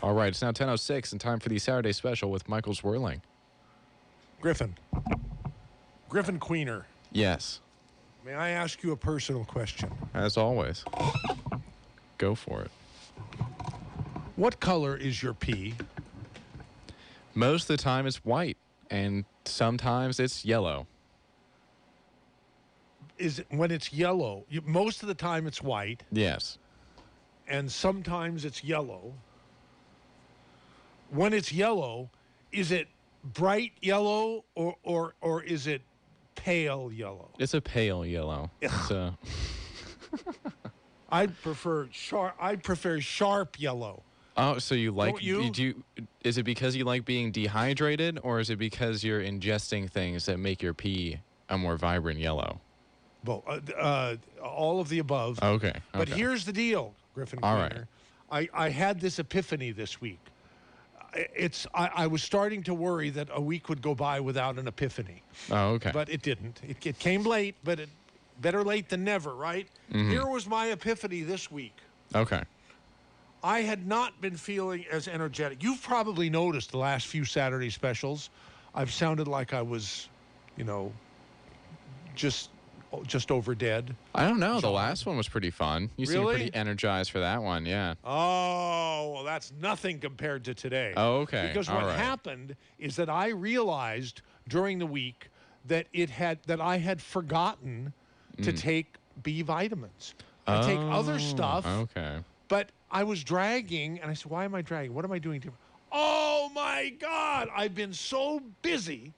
All right, it's now 10:06 and time for the Saturday special with Michael Zwerling. Griffin Queener, Yes, may I ask you a personal question? as always. Go for it. What color is your pee? Most of the time it's white, and sometimes it's yellow. Is it when it's yellow? Most of the time it's white, Yes. and sometimes it's yellow. When it's yellow, is it bright yellow or is it pale yellow? It's a pale yellow. So I prefer sharp yellow. oh, so you like Don't you? Is it because you like being dehydrated, or is it because you're ingesting things that make your pee a more vibrant yellow? Well, all of the above. Okay. But here's the deal, Griffin All Queener. I had this epiphany this week. I was starting to worry that a week would go by without an epiphany. Oh, okay. But it didn't. It came late, but better late than never, right? Mm-hmm. Here was my epiphany this week. Okay. I had not been feeling as energetic. You've probably noticed the last few Saturday specials. I've sounded like I was, just over dead. I don't know. The last one was pretty fun. You seemed Really? pretty energized for that one, yeah. Oh, well, that's nothing compared to today. Oh, okay. Because All what right. happened is that I realized during the week that I had forgotten to take B vitamins. I take other stuff, Okay. but I was dragging, and I said, why am I dragging? What am I doing different? Oh, my God. I've been so busy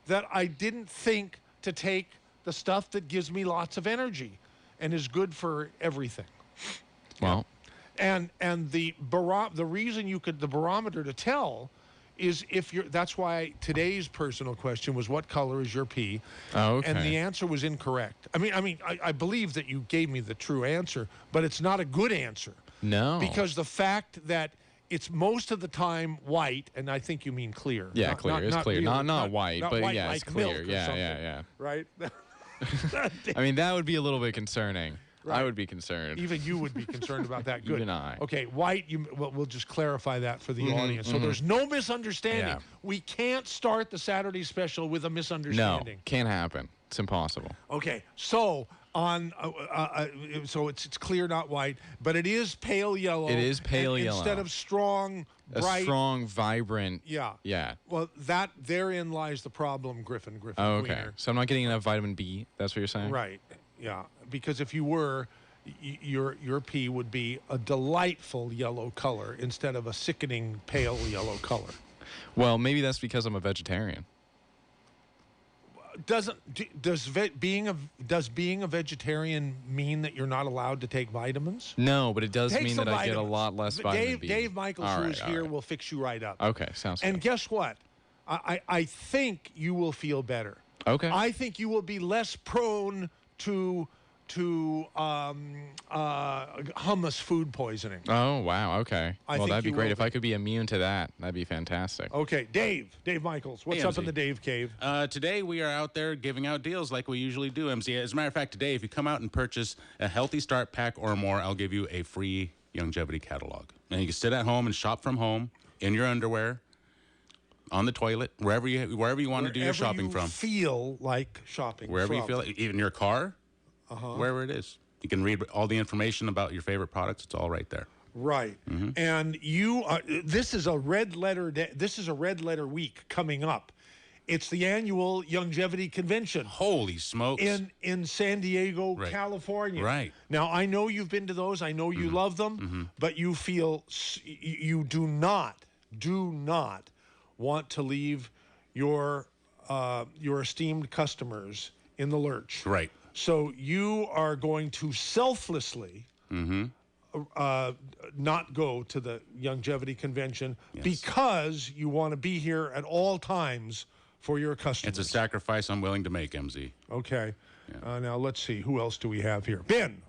that I didn't think to take the stuff that gives me lots of energy and is good for everything. Well, And the reason the barometer to tell is that's why today's personal question was, what color is your pee? oh, okay. And the answer was incorrect. I believe that you gave me the true answer, but it's not a good answer. No. Because the fact that it's most of the time white, and I think you mean clear. Yeah, clear. It's clear. really- Not white, but white yeah, like it's clear. milk or Yeah, something, yeah. Right? I mean, that would be a little bit concerning. Right. I would be concerned. Even you would be concerned about that. Good. Even I. Okay, white. We'll just clarify that for the audience, so there's no misunderstanding. Yeah. We can't start the Saturday special with a No, misunderstanding. can't happen. It's impossible. Okay, so so it's clear, not white, but it is pale yellow. It is pale yellow. instead of strong, bright. A strong, vibrant. Yeah. Yeah. Well, therein lies the problem, Griffin. Oh, okay. Queener. So I'm not getting enough vitamin B. That's what you're saying? Right. Yeah. Because if you were, your pee would be a delightful yellow color instead of a sickening pale yellow color. Well, maybe that's because I'm a vegetarian. Does being a vegetarian mean that you're not allowed to take vitamins? No, but it does Take mean some that I get a vitamins. lot less vitamin B. Dave Michaels, All who's right, here, all right. will fix you right up. Okay, sounds And good. guess what? I think you will feel better. Okay. I think you will be less prone to hummus food poisoning. Oh, wow. Okay. I Well, think that'd be you great. will If I could be immune to that, that'd be fantastic. Okay, Dave Michaels, what's Hey, up in MZ. the Dave Cave? Today we are out there giving out deals like we usually do, MZ. As a matter of fact, today if you come out and purchase a Healthy Start pack or more, I'll give you a free Youngevity catalog. And you can sit at home and shop from home, in your underwear, on the toilet, wherever you want to do your shopping from. Feel like shopping. Wherever from. you feel like, even your car, wherever it is. You can read all the information about your favorite products. It's all right there. Right. And you this is a red letter this is a red letter week coming up. It's the annual Youngevity convention Holy smokes. in San Diego, Right. California. Right. Now, I know you've been to those. I know you love them, but you feel you do not want to leave your esteemed customers in the lurch. Right. So you are going to selflessly not go to the Youngevity convention because you want to be here at all times for your customers. It's a sacrifice I'm willing to make, MZ. Okay. Now let's see. Who else do we have here? Ben.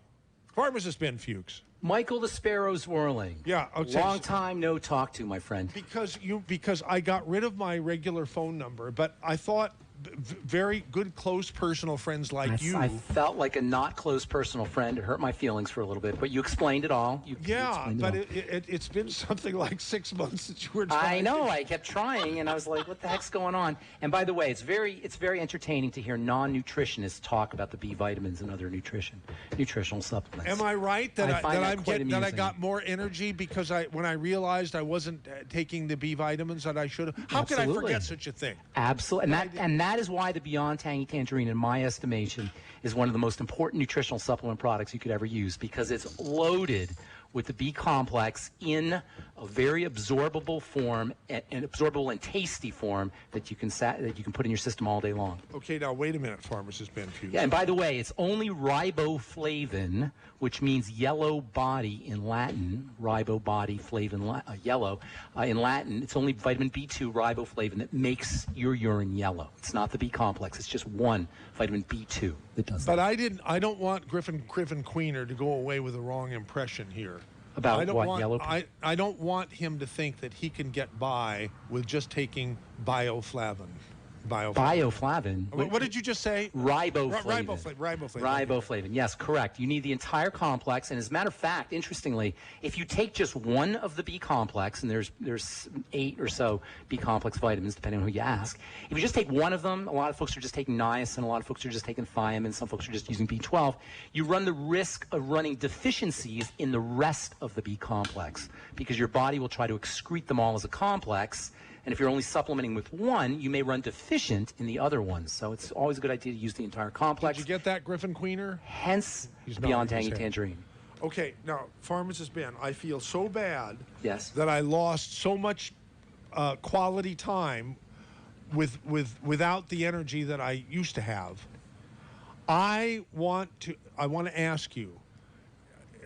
Pharmacist Ben Fuchs. Michael the Sparrow Zwerling. Yeah. Okay. Long time no talk to, my friend. Because I got rid of my regular phone number, but I thought very good, close personal friends like you. I felt like a not close personal friend. It hurt my feelings for a little bit, but you explained it all. You explained but it all. it's been something like 6 months since you were trying. I know. I kept trying, and I was like, "What the heck's going on?" And by the way, it's very entertaining to hear non-nutritionists talk about the B vitamins and other nutritional supplements. Am I right that I amusing. got more energy because when I realized I wasn't taking the B vitamins that I should have? How could I Absolutely. forget such a thing? Absolutely, and that is why the Beyond Tangy Tangerine, in my estimation, is one of the most important nutritional supplement products you could ever use, because it's loaded with the B complex in a very absorbable form, and absorbable and tasty form that you can put in your system all day long. Okay, now wait a minute, Pharmacist Ben Fuchs. Yeah, and by the way, it's only riboflavin, which means yellow body in Latin. Ribobody, flavin, yellow. In Latin, it's only vitamin B2 riboflavin that makes your urine yellow. It's not the B complex. It's just one vitamin B2 that does that. But I don't want Griffin Queener to go away with the wrong impression here. About what, yellow? I don't want him to think that he can get by with just taking bioflavin. Bioflavin. What did you just say? Riboflavin. Riboflavin. Yes, correct. You need the entire complex. And as a matter of fact, interestingly, if you take just one of the B complex, and there's 8 or so B complex vitamins, depending on who you ask. If you just take one of them, a lot of folks are just taking niacin, a lot of folks are just taking thiamine, some folks are just using B12. You run the risk of running deficiencies in the rest of the B complex, because your body will try to excrete them all as a complex. And if you're only supplementing with one, you may run deficient in the other ones. So it's always a good idea to use the entire complex. Did you get that, Griffin Queener? Hence, Beyond Tangy Tangerine. Okay, now, Pharmacist Ben, I feel so bad Yes. that I lost so much quality time without the energy that I used to have. I want to ask you,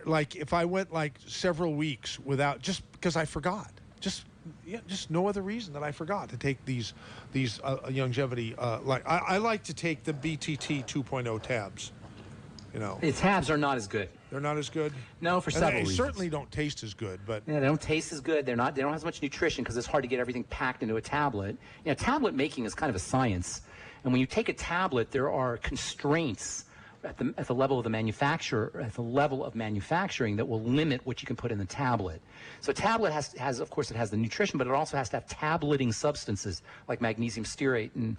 like, if I went like several weeks without, just because I forgot, just no other reason that I forgot to take these Youngevity. Like I like to take the BTT 2.0 tabs. You know, The tabs are not as good. they're not as good. No, for several They reasons. certainly don't taste as good, but Yeah, they don't taste as good. They don't have as much nutrition because it's hard to get everything packed into a tablet. You know, tablet making is kind of a science. And when you take a tablet, there are constraints at the level of the manufacturer, at the level of manufacturing, that will limit what you can put in the tablet. So a tablet has of course, it has the nutrition, but it also has to have tableting substances like magnesium stearate and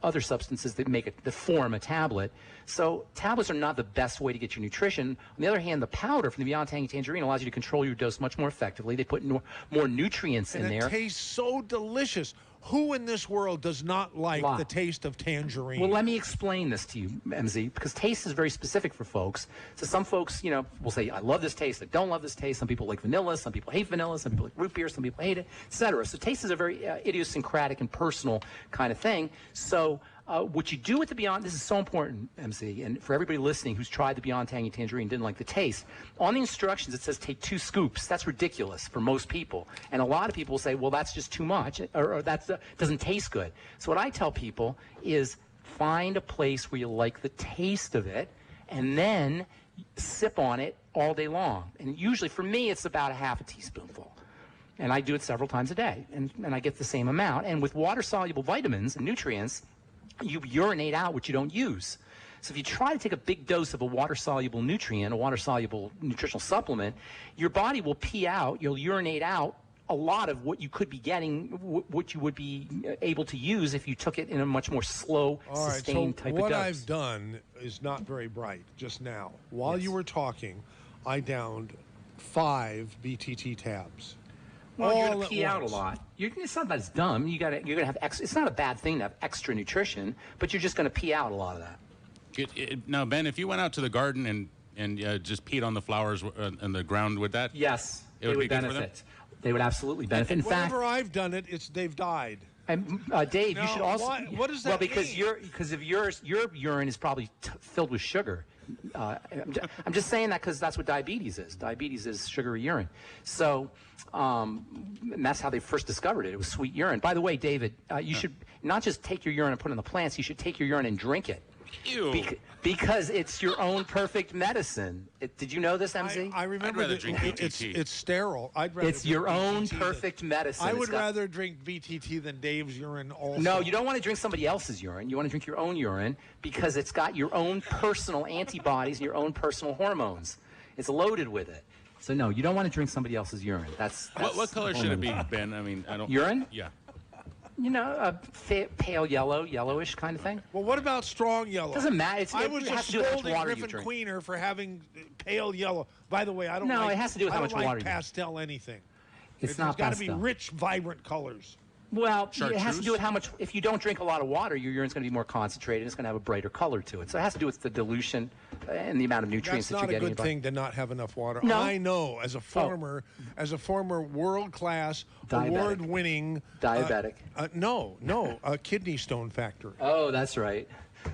other substances that form a tablet. So tablets are not the best way to get your nutrition. On the other hand, the powder from the Beyond Tangy Tangerine allows you to control your dose much more effectively. They put more nutrients in and it there. tastes so delicious. Who in this world does not like the taste of tangerine? Well, let me explain this to you, MZ, because taste is very specific for folks. So some folks, will say, I love this taste, I don't love this taste. Some people like vanilla, some people hate vanilla, some people like root beer, some people hate it, etc. So taste is a very idiosyncratic and personal kind of thing. So what you do with the Beyond, this is so important, MC, and for everybody listening who's tried the Beyond Tangy Tangerine and didn't like the taste, on the instructions it says take 2 scoops. That's ridiculous for most people. And a lot of people will say, well, that's just too much, or that doesn't taste good. So what I tell people is find a place where you like the taste of it, and then sip on it all day long. And usually for me, it's about a half a teaspoonful. And I do it several times a day, and I get the same amount. And with water-soluble vitamins and nutrients, you urinate out what you don't use. So if you try to take a big dose of a water-soluble nutrient, a water-soluble nutritional supplement, your body will pee out, you'll urinate out a lot of what you could be getting, what you would be able to use if you took it in a much more slow, sustained type of dose. What I've done is not very bright just now. While you were talking, I downed 5 BTT tabs. Well, you're going to pee out a lot. It's not that it's dumb. You're going to have it's not a bad thing to have extra nutrition, but you're just going to pee out a lot of that. Now, Ben, if you went out to the garden and just peed on the flowers and the ground, would that? Yes, it would be benefit. Good for them? They would absolutely benefit. In fact, whenever I've done it, they've died. And Dave, you should also. What does that mean? Because your urine is probably filled with sugar. I'm just saying that because that's what diabetes is. Diabetes is sugary urine. So, and that's how they first discovered it. It was sweet urine. By the way, David, you should not just take your urine and put it in the plants. You should take your urine and drink it. Ew. Because it's your own perfect medicine. Did you know this, MZ? I remember rather that drink VTT. it's sterile. I'd rather It's drink your own VTT perfect medicine. I It's would got- rather drink VTT than Dave's urine also. No, you don't want to drink somebody else's urine. You want to drink your own urine because it's got your own personal antibodies and your own personal hormones. It's loaded with it. So no, you don't want to drink somebody else's urine. That's What color should it be, Ben? I mean, I don't. Urine? Yeah. You know, a pale yellow, yellowish kind of thing. Well, what about strong yellow? Doesn't matter. I It was has just to do with how much scolding water you Griffin drink. Queener for having pale yellow. By the way, I don't No, like, it has to do with how much I don't water like you drink. pastel anything. It's not It's got to be pastel. rich, vibrant colors. Well, it has to Chartreuse? do with how much. If you don't drink a lot of water, your urine's going to be more concentrated. It's going to have a brighter color to it. So it has to do with the dilution and the amount of nutrients That's that not you're a getting. good thing to not have enough water. No. I know, as a former world-class, Diabetic. award-winning Diabetic. A kidney stone factory. Oh, that's right.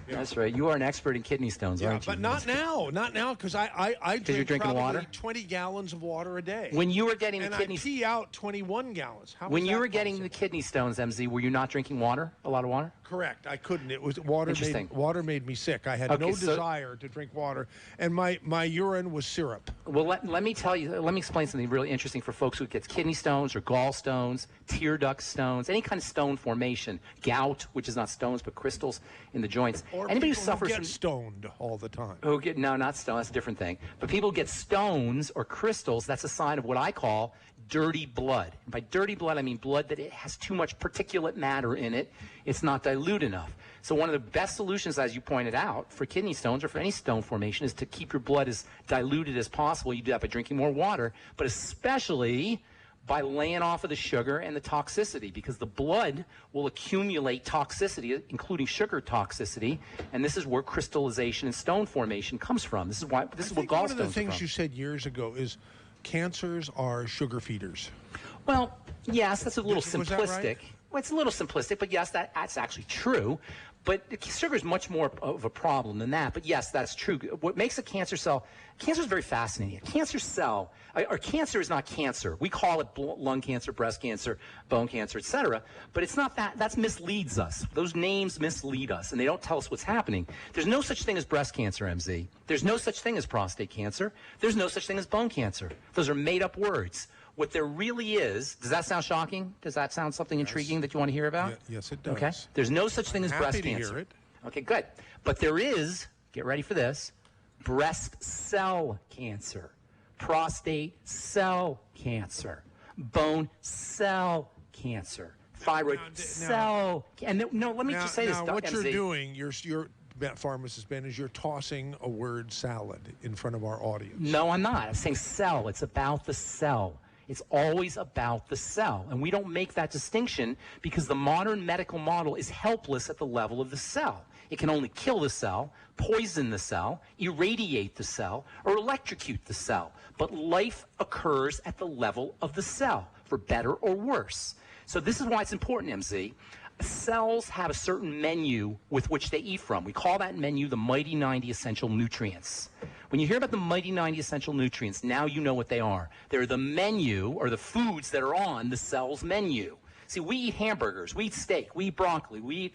That's right. You are an expert in kidney stones, Yeah, aren't you? but not now, because I you're drink drinking probably water? 20 gallons of water a day. When you were getting and the kidney, I pee out 21 gallons. How when is you that were getting the possible? kidney stones, MZ, were you not drinking water? A lot of water? Correct. I couldn't. It was water. Interesting. Water made me sick. I had Okay, no so- desire to drink water, and my urine was syrup. Well, let me tell you. Let me explain something really interesting for folks who get kidney stones or gallstones, tear duct stones, any kind of stone formation, gout, which is not stones but crystals in the joints. Or Anybody who people suffers get from stoned all the time. who get no, not stone. That's a different thing. But people who get stones or crystals. That's a sign of what I call dirty blood. And by dirty blood, I mean blood that it has too much particulate matter in it. It's not dilute enough. So one of the best solutions, as you pointed out, for kidney stones or for any stone formation is to keep your blood as diluted as possible. You do that by drinking more water, but especially by laying off of the sugar and the toxicity, because the blood will accumulate toxicity, including sugar toxicity, and this is where crystallization and stone formation comes from. This is what I think one of gallstones the are things from. you said years ago is cancers are sugar feeders. Well, yes, that's a little Was that right? simplistic. Well, it's a little simplistic, but yes, that's actually true. But sugar is much more of a problem than that. But yes, that's true. What makes a cancer cell, cancer is very fascinating. A cancer cell, or cancer is not cancer. We call it lung cancer, breast cancer, bone cancer, etc. But it's not that. That misleads us. Those names mislead us, and they don't tell us what's happening. There's no such thing as breast cancer, MZ. There's no such thing as prostate cancer. There's no such thing as bone cancer. Those are made-up words. What there really is, does that sound shocking? Does that sound something intriguing that you want to hear about? Yes, it does. Okay. There's no such thing as Happy breast to cancer. hear it. Okay, good. But there is, get ready for this, breast cell cancer, prostate cell cancer, bone cell cancer, thyroid cell. And no, let me just say this, now Doc, what you're MZ. doing, you're Pharmacist Ben, is you're tossing a word salad in front of our audience. No, I'm not. I'm saying cell. It's about the cell. It's always about the cell. And we don't make that distinction because the modern medical model is helpless at the level of the cell. It can only kill the cell, poison the cell, irradiate the cell, or electrocute the cell. But life occurs at the level of the cell, for better or worse. So this is why it's important, MZ. Cells have a certain menu with which they eat from. We call that menu the Mighty 90 Essential Nutrients. When you hear about the Mighty 90 Essential Nutrients, now you know what they are. They're the menu, or the foods that are on the cell's menu. See, we eat hamburgers, we eat steak, we eat broccoli, we eat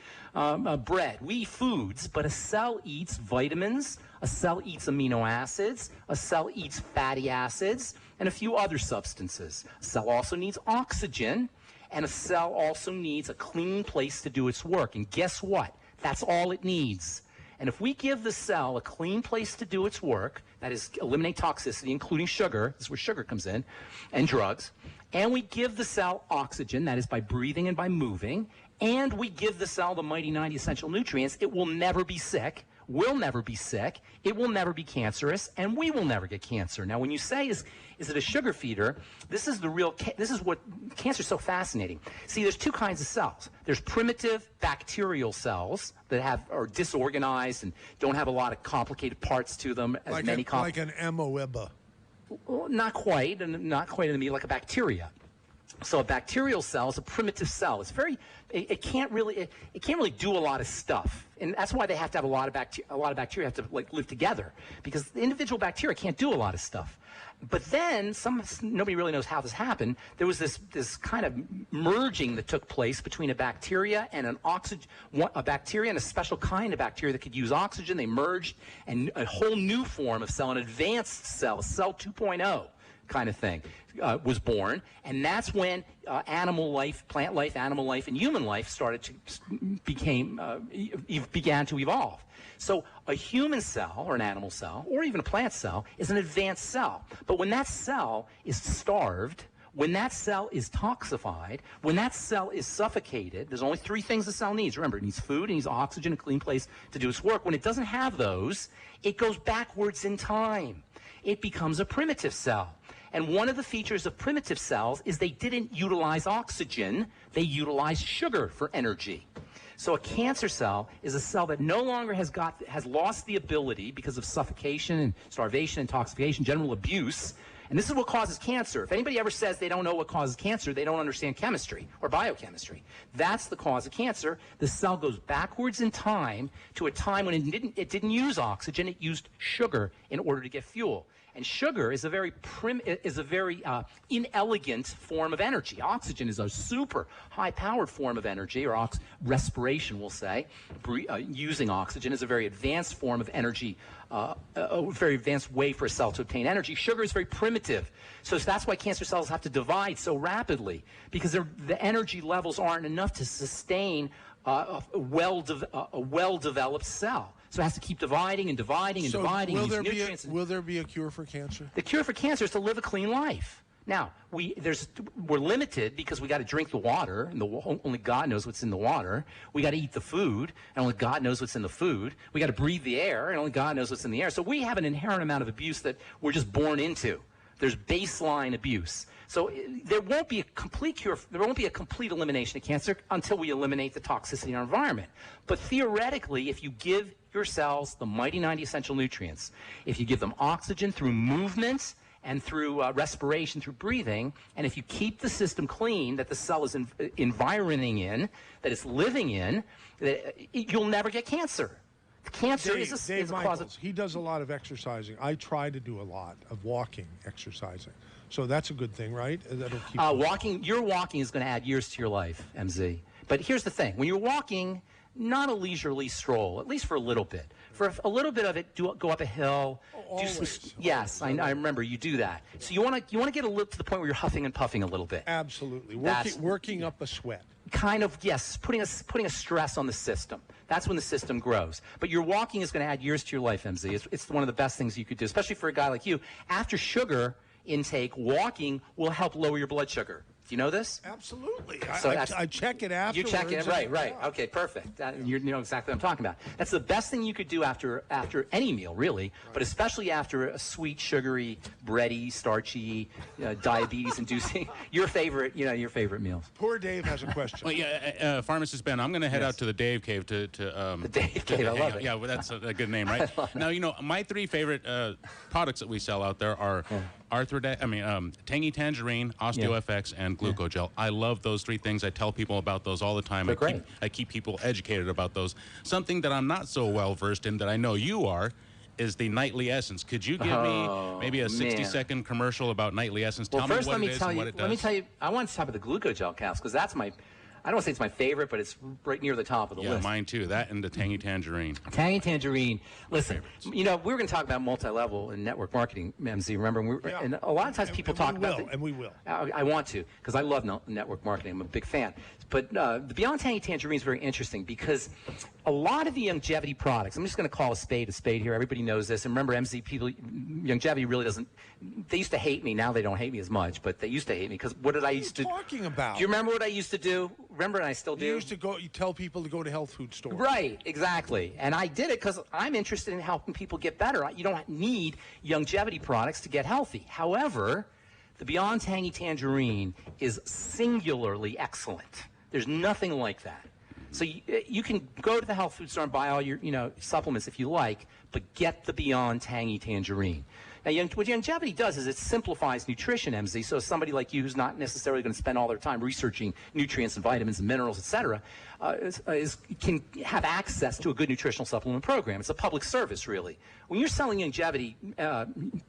bread, we eat foods, but a cell eats vitamins, a cell eats amino acids, a cell eats fatty acids, and a few other substances. A cell also needs oxygen, and a cell also needs a clean place to do its work. And guess what? That's all it needs. And if we give the cell a clean place to do its work, that is, eliminate toxicity, including sugar, this is where sugar comes in, and drugs, and we give the cell oxygen, that is by breathing and by moving, and we give the cell the Mighty 90 Essential Nutrients, it will never be sick, will never be sick, it will never be cancerous, and we will never get cancer. Now, when you say, is it a sugar feeder, this is what cancer is so fascinating. See, there's two kinds of cells. There's primitive bacterial cells that are disorganized and don't have a lot of complicated parts to them, as Like an amoeba. Well, not quite, and not quite in the meat, like a bacteria. So a bacterial cell is a primitive cell. It's very, it can't really do a lot of stuff, and that's why they have to have a lot of bacteria have to like live together, because the individual bacteria can't do a lot of stuff. But then nobody really knows how this happened. There was this kind of merging that took place between a bacteria and a bacteria and a special kind of bacteria that could use oxygen. They merged, and a whole new form of cell, an advanced cell, cell 2.0 kind of thing, was born. And that's when animal life, plant life, animal life, and human life began to evolve. So a human cell, or an animal cell, or even a plant cell, is an advanced cell. But when that cell is starved, when that cell is toxified, when that cell is suffocated, there's only 3 things the cell needs. Remember, it needs food, it needs oxygen, a clean place to do its work. When it doesn't have those, it goes backwards in time. It becomes a primitive cell. And one of the features of primitive cells is they didn't utilize oxygen, they utilized sugar for energy. So a cancer cell is a cell that no longer has lost the ability, because of suffocation and starvation, intoxication, general abuse. And this is what causes cancer. If anybody ever says they don't know what causes cancer, they don't understand chemistry or biochemistry. That's the cause of cancer. The cell goes backwards in time to a time when it didn't use oxygen, it used sugar in order to get fuel. And sugar is a very inelegant form of energy. Oxygen is a super high-powered form of energy, or respiration, we'll say. Using oxygen is a very advanced form of energy, a very advanced way for a cell to obtain energy. Sugar is very primitive. So that's why cancer cells have to divide so rapidly, because the energy levels aren't enough to sustain a well-developed cell. So it has to keep dividing and dividing and dividing. Will there be a cure for cancer? The cure for cancer is to live a clean life. Now, we're limited because we got to drink the water, and only God knows what's in the water. We got to eat the food, and only God knows what's in the food. We got to breathe the air, and only God knows what's in the air. So we have an inherent amount of abuse that we're just born into. There's baseline abuse. So there won't be a complete cure, there won't be a complete elimination of cancer until we eliminate the toxicity in our environment. But theoretically, if you give your cells the mighty 90 essential nutrients, if you give them oxygen through movement and through respiration, through breathing, and if you keep the system clean that the cell is environing in, that it's living in, you'll never get cancer. Cancer is a cause of... He does a lot of exercising. I try to do a lot of walking, exercising. So that's a good thing, right? That'll keep your walking is going to add years to your life, MZ. But here's the thing. When you're walking, not a leisurely stroll, at least for a little bit. For a little bit of it, go up a hill. Yes, I remember you do that. So you want to get to the point where you're huffing and puffing a little bit. Absolutely. Working up a sweat. Kind of, yes, putting a stress on the system. That's when the system grows. But your walking is going to add years to your life, MZ. It's one of the best things you could do, especially for a guy like you. After sugar intake, walking will help lower your blood sugar. Do you know this? Absolutely. So I check it afterwards. You check it, right. Yeah. Okay, perfect. You know exactly what I'm talking about. That's the best thing you could do after any meal, really, right. But especially after a sweet, sugary, bready, starchy, diabetes-inducing, your favorite meals. Poor Dave has a question. Well, yeah, Pharmacist Ben, I'm going to head out to the Dave Cave to the Dave Cave, I love it. Yeah, well, that's a good name, right? Now, my 3 favorite products that we sell out there are Tangy Tangerine, OsteoFX, and Glucogel. I love those 3 things. I tell people about those all the time. I keep people educated about those. Something that I'm not so well versed in that I know you are is the Nightly Essence. Could you give me maybe a 60-second commercial about Nightly Essence? Tell me what it is and what it does. Let me tell you, I want to talk about the Glucogel capsules, because that's I don't want to say it's my favorite, but it's right near the top of the list. Yeah, mine too. That and the Tangy Tangerine. Tangy Tangerine. Listen, we were going to talk about multi-level and network marketing, MZ. Remember, and a lot of times people talk about it. And we will. I want to, because I love network marketing. I'm a big fan. But the Beyond Tangy Tangerine is very interesting, because a lot of the Youngevity products, I'm just going to call a spade here. Everybody knows this. And remember, MZ people, Youngevity really doesn't, they used to hate me. Now they don't hate me as much, but they used to hate me, because what did I used to do? What are you talking about? Do you remember what I used to do? Remember, and I still do? You used to you tell people to go to health food stores. Right, exactly. And I did it because I'm interested in helping people get better. You don't need Youngevity products to get healthy. However, the Beyond Tangy Tangerine is singularly excellent. There's nothing like that. So you can go to the health food store and buy all your supplements if you like, but get the Beyond Tangy Tangerine. Now, what Youngevity does is it simplifies nutrition, MZ. So somebody like you who's not necessarily going to spend all their time researching nutrients and vitamins and minerals, et cetera, can have access to a good nutritional supplement program. It's a public service, really. When you're selling Youngevity,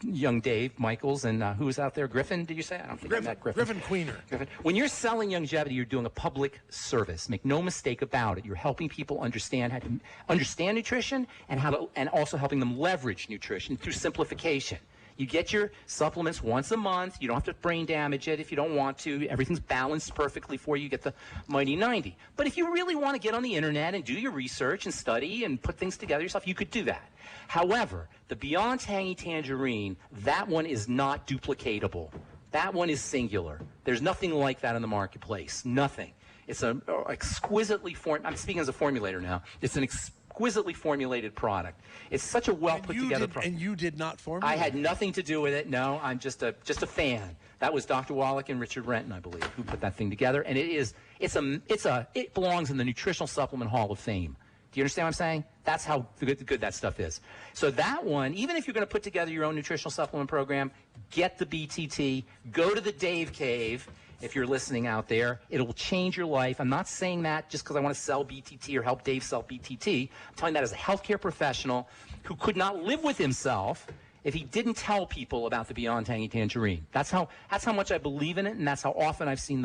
young Dave Michaels and who was out there, Griffin, did you say? I don't think I met Griffin. Griffin Queener. Griffin. When you're selling Youngevity, you're doing a public service. Make no mistake about it. You're helping people understand how to understand nutrition and also helping them leverage nutrition through simplification. You get your supplements once a month. You don't have to brain damage it if you don't want to. Everything's balanced perfectly for you. You get the Mighty 90. But if you really want to get on the internet and do your research and study and put things together yourself, you could do that. However, the Beyond Tangy Tangerine, that one is not duplicatable. That one is singular. There's nothing like that in the marketplace. Nothing. It's an exquisitely I'm speaking as a formulator now. It's an exquisitely formulated product. It's such a well put together product. And you did not formulate. I had nothing to do with it. No, I'm just a fan. That was Dr. Wallach and Richard Renton, I believe, who put that thing together. And it belongs in the Nutritional Supplement Hall of Fame. Do you understand what I'm saying? That's how good that stuff is. So that one, even if you're going to put together your own nutritional supplement program, get the BTT, go to the Dave Cave. If you're listening out there, it will change your life. I'm not saying that just because I want to sell BTT or help Dave sell BTT. I'm telling that as a healthcare professional who could not live with himself if he didn't tell people about the Beyond Tangy Tangerine. That's how much I believe in it, and that's how often I've seen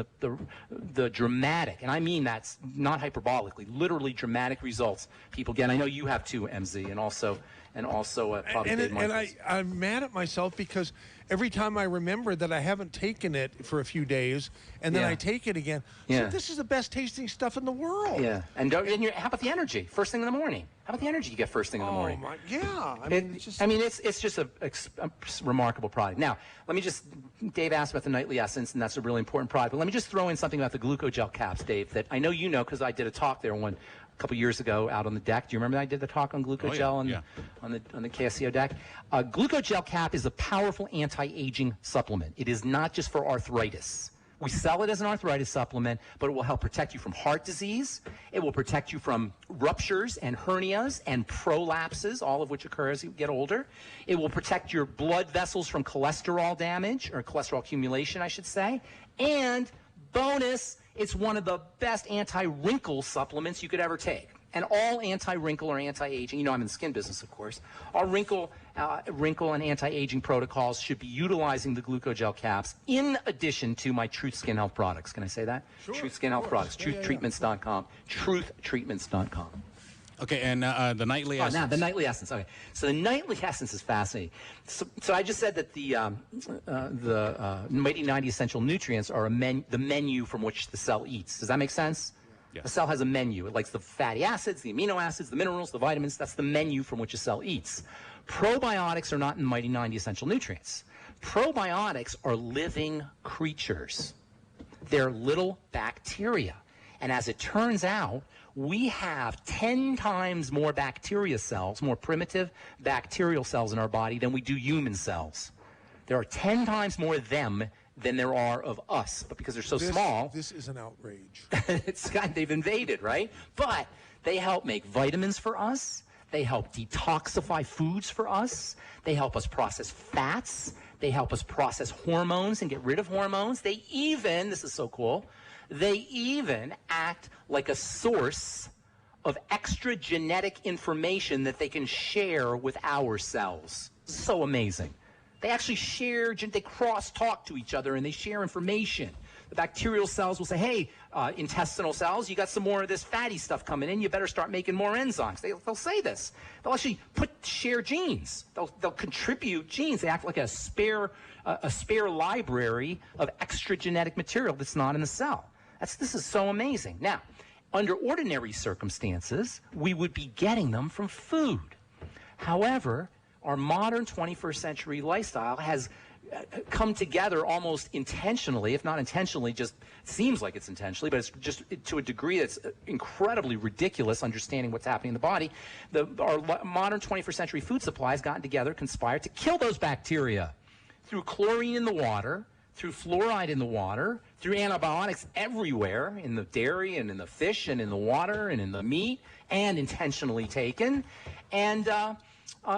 the dramatic, and I mean that's not hyperbolically, literally dramatic results people get. I know you have too, MZ, and also probably Dave Michaels. And I'm mad at myself because every time I remember that I haven't taken it for a few days, and then I take it again. Yeah. So this is the best tasting stuff in the world. Yeah, and how about the energy? First thing in the morning. How about the energy you get first thing in the morning? Oh my, yeah. It's just a remarkable product. Now, let me just. Dave asked about the Nightly Essence, and that's a really important product. But let me just throw in something about the glucogel caps, Dave, that I know you know because I did a talk there a couple years ago out on the deck. Do you remember that I did the talk on glucogel on the KSCO deck? Glucogel cap is a powerful anti-aging supplement. It is not just for arthritis. We sell it as an arthritis supplement, but it will help protect you from heart disease. It will protect you from ruptures and hernias and prolapses, all of which occur as you get older. It will protect your blood vessels from cholesterol damage, or cholesterol accumulation, I should say. And bonus, it's one of the best anti-wrinkle supplements you could ever take. And all anti-wrinkle or anti-aging, you know I'm in the skin business, of course, all wrinkle and anti-aging protocols should be utilizing the glucogel caps in addition to my Truth Skin Health products. Can I say that? Sure, Truth Skin Health products, truthtreatments.com, truthtreatments.com. Okay, and the Nightly Essence. Now, the Nightly Essence. Okay, so the Nightly Essence is fascinating. So I just said that the Mighty 90 Essential Nutrients are the menu from which the cell eats. Does that make sense? Yes. The cell has a menu. It likes the fatty acids, the amino acids, the minerals, the vitamins. That's the menu from which a cell eats. Probiotics are not in Mighty 90 Essential Nutrients. Probiotics are living creatures. They're little bacteria. And as it turns out, we have 10 times more bacteria cells, more primitive bacterial cells in our body than we do human cells. There are 10 times more of them than there are of us, but because they're so small. This is an outrage. They've invaded, right? But they help make vitamins for us. They help detoxify foods for us. They help us process fats. They help us process hormones and get rid of hormones. They even, this is so cool, they even act like a source of extra genetic information that they can share with our cells. So amazing. They actually they cross-talk to each other and they share information. The bacterial cells will say, hey, intestinal cells, you got some more of this fatty stuff coming in. You better start making more enzymes. They'll say this. They'll actually share genes. They'll contribute genes. They act like a spare library of extra genetic material that's not in the cell. This is so amazing. Now, under ordinary circumstances, we would be getting them from food. However, our modern 21st century lifestyle has come together almost intentionally, if not intentionally, just seems like it's intentionally, but it's just to a degree that's incredibly ridiculous, understanding what's happening in the body. Our modern 21st century food supply has gotten together, conspired to kill those bacteria through chlorine in the water, through fluoride in the water, through antibiotics everywhere, in the dairy and in the fish and in the water and in the meat, and intentionally taken, and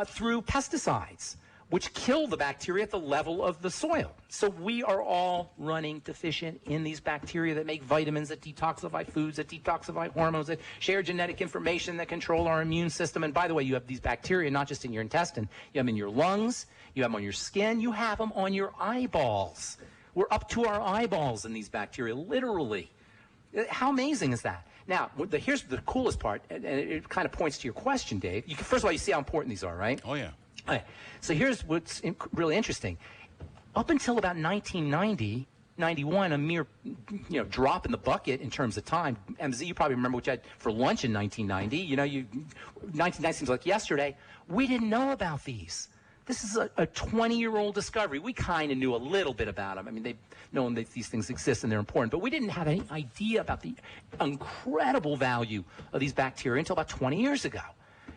through pesticides. which kill the bacteria at the level of the soil. So we are all running deficient in these bacteria that make vitamins, that detoxify foods, that detoxify hormones, that share genetic information, that control our immune system. And by the way, you have these bacteria not just in your intestine. You have them in your lungs, you have them on your skin, you have them on your eyeballs. We're up to our eyeballs in these bacteria, literally. How amazing is that? Now, here's the coolest part, and it kind of points to your question, Dave. First of all, you see how important these are, right? Oh, yeah. All right. So here's what's really interesting. Up until about 1990, 91, a mere drop in the bucket in terms of time. MZ, you probably remember what you had for lunch in 1990. 1990 seems like yesterday. We didn't know about these. This is a 20-year-old discovery. We kind of knew a little bit about them. I mean, they've known that these things exist and they're important, but we didn't have any idea about the incredible value of these bacteria until about 20 years ago.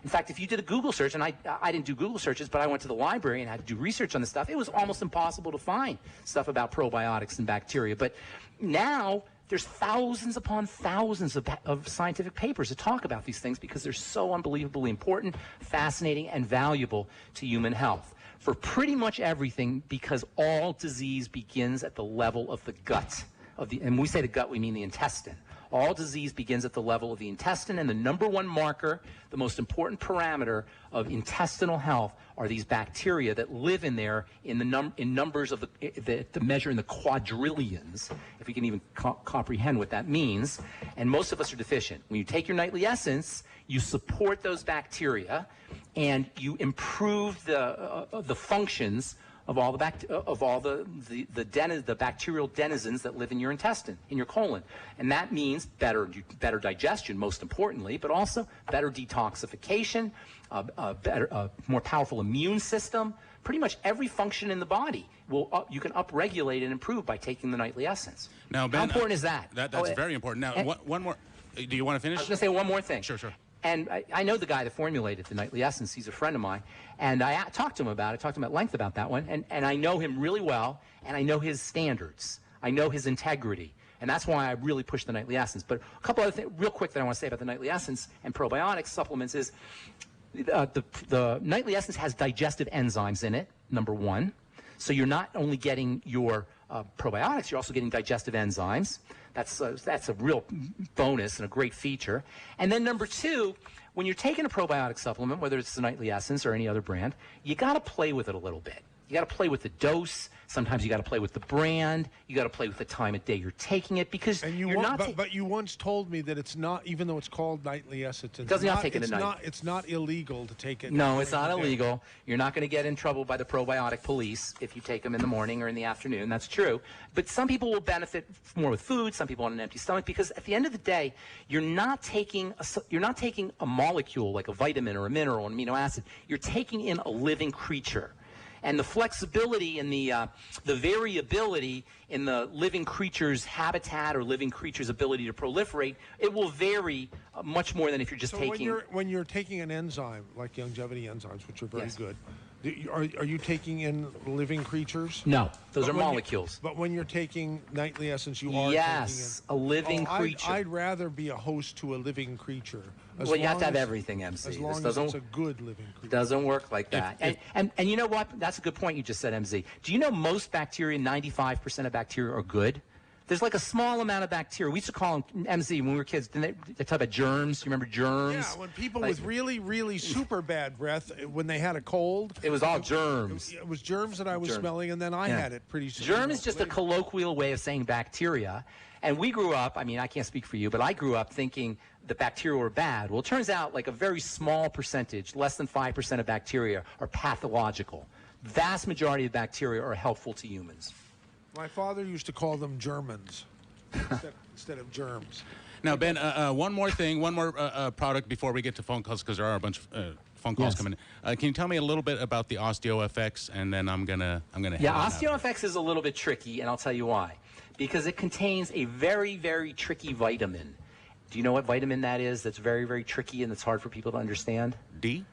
In fact, if you did a Google search, and I didn't do Google searches, but I went to the library and had to do research on this stuff, it was almost impossible to find stuff about probiotics and bacteria. But now there's thousands upon thousands of scientific papers that talk about these things because they're so unbelievably important, fascinating, and valuable to human health. For pretty much everything, because all disease begins at the level of the gut. And when we say the gut, we mean the intestine. All disease begins at the level of the intestine, and the number one marker, the most important parameter of intestinal health are these bacteria that live in there in numbers of the measure in the quadrillions, if you can even comprehend what that means. And most of us are deficient. When you take your nightly essence, you support those bacteria, and you improve the functions of all the bacterial denizens that live in your intestine, in your colon. And that means better digestion, most importantly, but also better detoxification, a more powerful immune system. Pretty much every function in the body you can upregulate and improve by taking the nightly essence. Now, Ben, how important is that? That's very important. Now, one more. Do you want to finish? I was going to say one more thing. Sure. And I know the guy that formulated the nightly essence. He's a friend of mine. And I talked to him about it, talked to him at length about that one. And I know him really well, and I know his standards. I know his integrity. And that's why I really push the nightly essence. But a couple other things real quick that I want to say about the nightly essence and probiotic supplements is the nightly essence has digestive enzymes in it, number one. So you're not only getting your probiotics, you're also getting digestive enzymes. That's a real bonus and a great feature. And then number two, when you're taking a probiotic supplement, whether it's the Nightly Essence or any other brand, you got to play with it a little bit. You got to play with the dose. Sometimes you got to play with the brand. You got to play with the time of day you're taking it because But you once told me that it's not, even though it's called Nightly Essence, it does not take it at night. It's not illegal to take it. No, it's not illegal. You're not going to get in trouble by the probiotic police if you take them in the morning or in the afternoon. That's true. But some people will benefit more with food. Some people on an empty stomach because at the end of the day, you're not taking a molecule like a vitamin or a mineral, an amino acid. You're taking in a living creature. And the flexibility and the variability in the living creature's habitat or living creature's ability to proliferate, it will vary much more than if you're just taking... When you're taking an enzyme, like Youngevity enzymes, which are very Yes. good, are you taking in living creatures? No, those are molecules. But when you're taking Nightly Essence, you are Yes, taking in... a living creature. I'd rather be a host to a living creature. Well, you have to have everything, MC. As long as it's a good living creature. It doesn't work like that. And you know what? That's a good point you just said, MZ. Do you know most bacteria, 95% of bacteria are good? There's like a small amount of bacteria. We used to call them, MZ, when we were kids, they talk about germs. You remember germs? Yeah, when people with really, really super bad breath, when they had a cold. It was all germs. It was germs that I was smelling, and then I had it pretty soon. Germ is just a colloquial way of saying bacteria. And we grew up, I mean, I can't speak for you, but I grew up thinking the bacteria were bad. Well, it turns out like a very small percentage, less than 5% of bacteria are pathological. Vast majority of bacteria are helpful to humans. My father used to call them Germans instead of germs. Now, Ben, one more thing, one more product before we get to phone calls, because there are a bunch of phone calls coming in. Can you tell me a little bit about the OsteoFX, and then I'm gonna Yeah, OsteoFX is a little bit tricky, and I'll tell you why. Because it contains a very, very tricky vitamin. Do you know what vitamin that is? That's very, very tricky and that's hard for people to understand. D.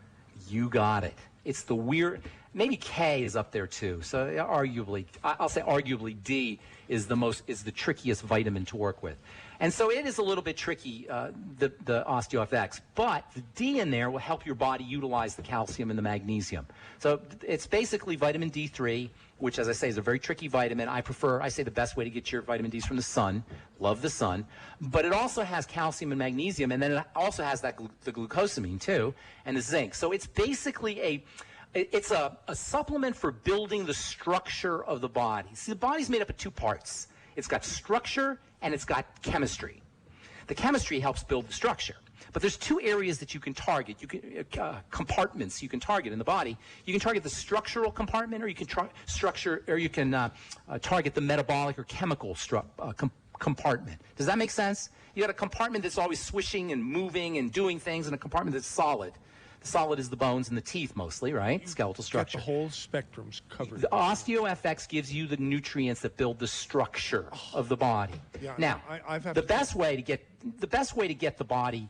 You got it. It's the weird. maybe K is up there too. So arguably, I'll say arguably D is the trickiest vitamin to work with. And so it is a little bit tricky, the OsteoFX, but the D in there will help your body utilize the calcium and the magnesium. So it's basically vitamin D3, which, as I say, is a very tricky vitamin. I say the best way to get your vitamin D is from the sun. Love the sun. But it also has calcium and magnesium, and then it also has the glucosamine too, and the zinc. So it's basically it's a supplement for building the structure of the body. See, the body's made up of two parts. It's got structure and it's got chemistry. The chemistry helps build the structure. But there's two areas that you can target. You can compartments you can target in the body. You can target the structural compartment, or you can target the metabolic or chemical compartment. Does that make sense? You got a compartment that's always swishing and moving and doing things, and a compartment that's solid. The solid is the bones and the teeth mostly, right? Skeletal structure. Got the whole spectrum's covered. The OsteoFX gives you the nutrients that build the structure of the body. Yeah, now, the best way to get the body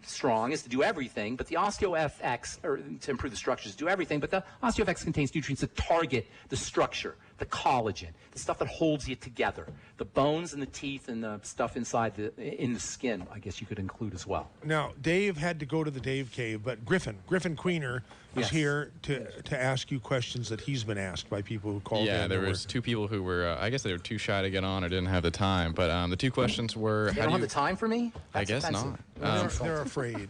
strong is to do everything, but the OsteoFX, or to improve the structures, do everything, but the OsteoFX contains nutrients that target the structure, the collagen, the stuff that holds you together, the bones and the teeth and the stuff inside in the skin, I guess you could include as well. Now, Dave had to go to the Dave Cave, but Griffin Queener is here to ask you questions that he's been asked by people who called in. Yeah, there was two people who were, I guess they were too shy to get on or didn't have the time, but the two questions were... They don't have the time for me? I guess offensive. not. They're afraid.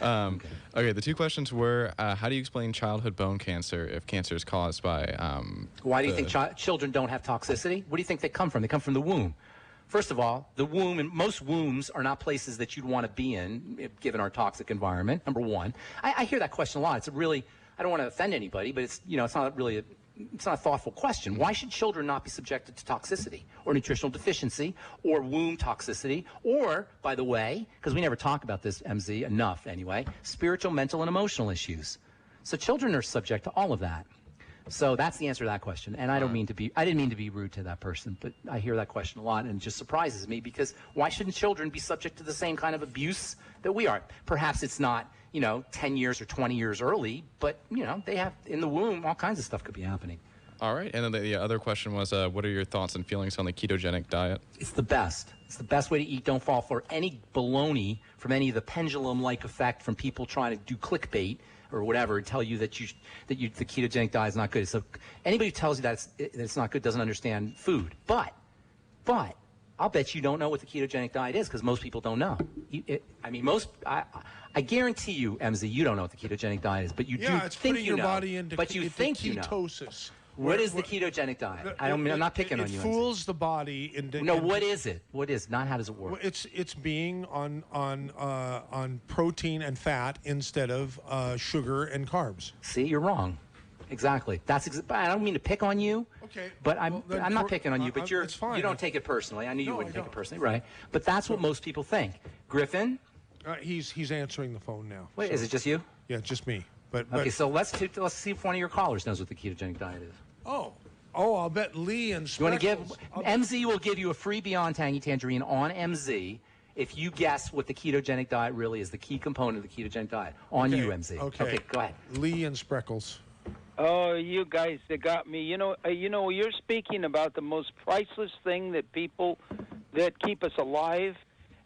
Okay, the two questions were, how do you explain childhood bone cancer if cancer is caused by... Why do you think children don't have toxicity? What do you think they come from? They come from the womb. First of all, the womb, and most wombs are not places that you'd want to be in, given our toxic environment, number one. I hear that question a lot. It's I don't want to offend anybody, but it's not a thoughtful question. Why should children not be subjected to toxicity or nutritional deficiency or womb toxicity or, by the way, because we never talk about this, MZ, enough anyway, spiritual, mental, and emotional issues. So children are subject to all of that. So that's the answer to that question. And I didn't mean to be rude to that person, but I hear that question a lot, and it just surprises me, because why shouldn't children be subject to the same kind of abuse that we are? Perhaps it's not, 10 years or 20 years early, but, they have, in the womb, all kinds of stuff could be happening. All right. And then the other question was, what are your thoughts and feelings on the ketogenic diet? It's the best. It's the best way to eat. Don't fall for any baloney from any of the pendulum-like effect from people trying to do clickbait or whatever, tell you that the ketogenic diet is not good. So anybody who tells you that it's not good doesn't understand food. But I'll bet you don't know what the ketogenic diet is, because most people don't know. I guarantee you, MZ, you don't know what the ketogenic diet is, but you do it's think putting you your know. body into But you think you know. ketosis. What is the ketogenic diet? I'm not picking on you. It fools the body into. No, what is it? What is not? How does it work? Well, it's being on protein and fat instead of sugar and carbs. See, you're wrong. Exactly. I don't mean to pick on you. Okay. But I'm not picking on you. But it's fine. You don't take it personally. I knew you wouldn't take it personally, right? But that's what most people think. Griffin. He's answering the phone now. Wait, is it just you? Yeah, just me. But okay, so let's see if one of your callers knows what the ketogenic diet is. Oh, I'll bet Lee and Speckles. You want to MZ will give you a free Beyond Tangy Tangerine on MZ if you guess what the ketogenic diet really is, the key component of the ketogenic diet. On you, MZ. Okay, go ahead. Lee and Speckles. Oh, you guys, they got me. You're speaking about the most priceless thing that that keep us alive,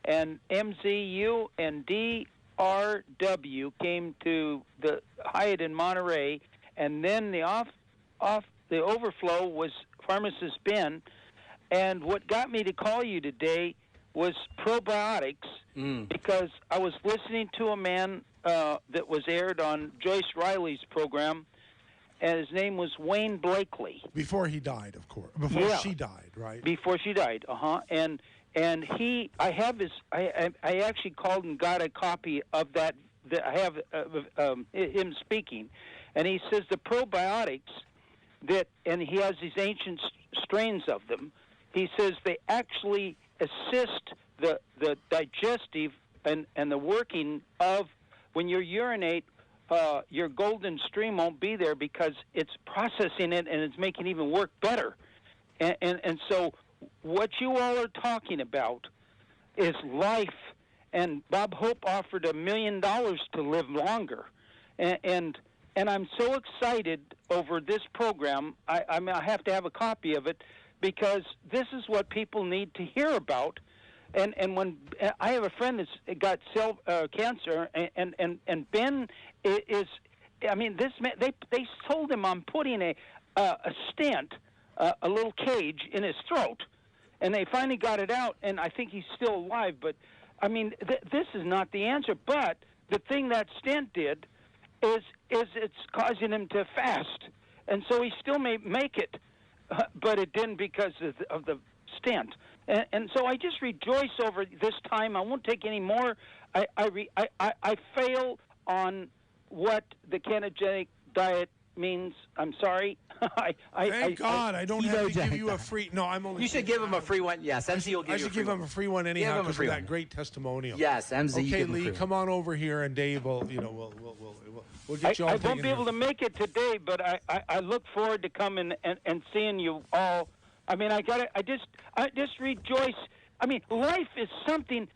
and MZU and DRW came to the Hyatt in Monterey, and then the the overflow was Pharmacist Ben, and what got me to call you today was probiotics, because I was listening to a man that was aired on Joyce Riley's program, and his name was Wayne Blakely. Before he died, of course. Before she died, right? Before she died, And I actually called and got a copy of that I have him speaking, and he says the probiotics and he has these ancient strains of them. He says they actually assist the digestive and the working of, when you urinate, your golden stream won't be there because it's processing it and it's making it even work better. And so what you all are talking about is life. And Bob Hope offered $1 million to live longer. And I'm so excited over this program. I mean, I have to have a copy of it because this is what people need to hear about. And when I have a friend that's got cancer, and Ben is, I mean, this man, they told him I'm putting a stent, a little cage in his throat, and they finally got it out, and I think he's still alive. But I mean, this is not the answer. But the thing that stent did is it's causing him to fast, and so he still may make it, but it didn't because of the stent. And so I just rejoice over this time. I won't take any more. I fail on what the ketogenic diet means. I'm sorry. Thank God I don't have to give you a free. No, I'm only. You should give him a free one. Yes, MZ will give you a free one. I should give him a free one anyhow because of that great testimonial. Yes, MZ. Okay, Lee, come on over here, and Dave will. We'll get you all. I won't be able to make it today, but I look forward to coming and seeing you all. I mean, I just rejoice. I mean, life is something.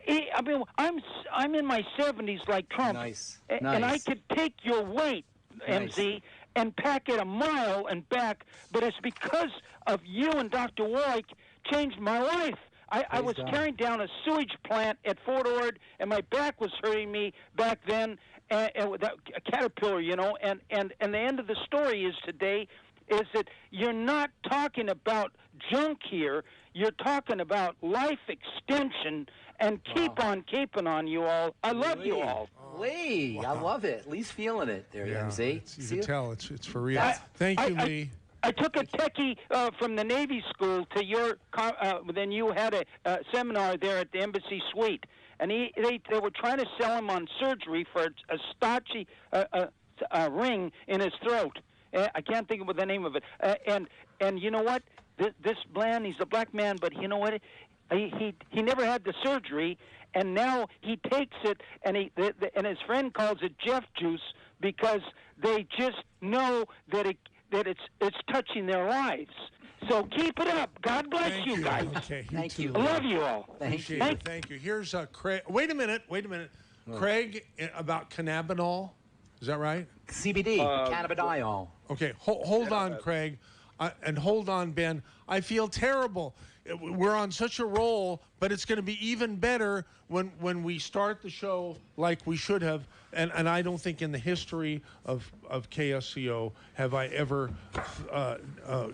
I mean, I'm in my 70s like Trump. Nice. And I could take your weight, MZ, and pack it a mile and back, but it's because of you and Dr. Warwick changed my life. I was carrying down a sewage plant at Fort Ord, and my back was hurting me back then, and with a caterpillar, you know. And the end of the story is today is that you're not talking about junk here. You're talking about life extension, and keep on keeping on, you all. I love you all. Lee, I love it. Lee's feeling it there, MZ. You can tell it's for real. Thank you, Lee. I took a techie from the Navy school to your. Then you had a seminar there at the Embassy Suite, and they were trying to sell him on surgery for a starchy ring in his throat. I can't think of the name of it. And you know what? This man, he's a black man, but you know what? He never had the surgery, and now he takes it, and and his friend calls it Jeff juice because they just know that it's touching their lives. So keep it up. God bless you guys. Okay, Thank you. I love you all. Thank you. Thank you. Here's Craig. Wait a minute. Craig, about cannabinol. Is that right? CBD, cannabidiol. Okay, hold on, Craig, and hold on, Ben. I feel terrible. We're on such a roll, but it's going to be even better when we start the show like we should have. And I don't think in the history of KSCO have I ever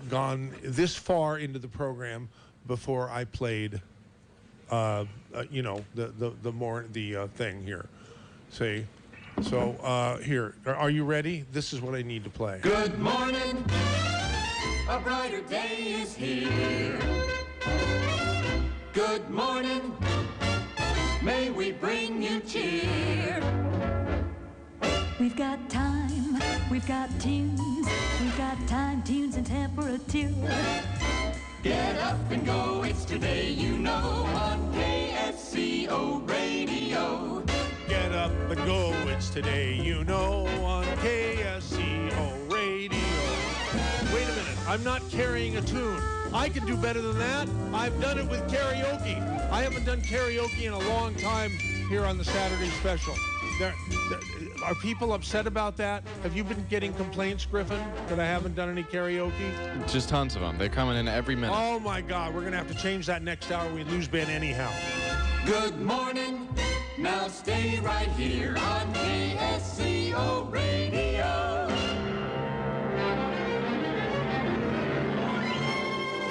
gone this far into the program before I played, the thing here. See. So here, are you ready? This is what I need to play. Good morning, a brighter day is here. Good morning, may we bring you cheer. We've got time, we've got tunes, we've got time, tunes, and temperature. Get up and go, it's today you know on KSCO Radio. Get up and go, it's today you know on KSCO Radio. Wait a minute, I'm not carrying a tune. I can do better than that. I've done it with karaoke. I haven't done karaoke in a long time here on the Saturday special. Are people upset about that? Have you been getting complaints, Griffin, that I haven't done any karaoke? Just tons of them. They're coming in every minute. Oh, my God. We're going to have to change that next hour. We lose Ben anyhow. Good morning, now stay right here on KSCO Radio.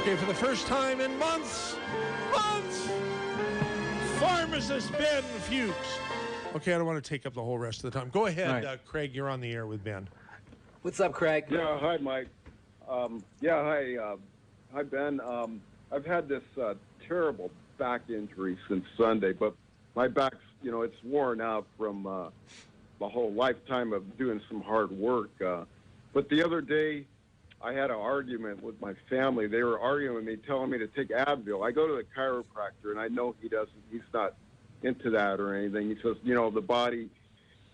Okay, for the first time in months, Pharmacist Ben Fuchs. Okay, I don't want to take up the whole rest of the time. Go ahead, right. Craig. You're on the air with Ben. What's up, Craig? Yeah, hi, Mike. Hi, Ben. I've had this terrible back injury since Sunday, but my back's, it's worn out from the whole lifetime of doing some hard work. But the other day, I had an argument with my family. They were arguing with me, telling me to take Advil. I go to the chiropractor, and I know he's not into that or anything. He says, the body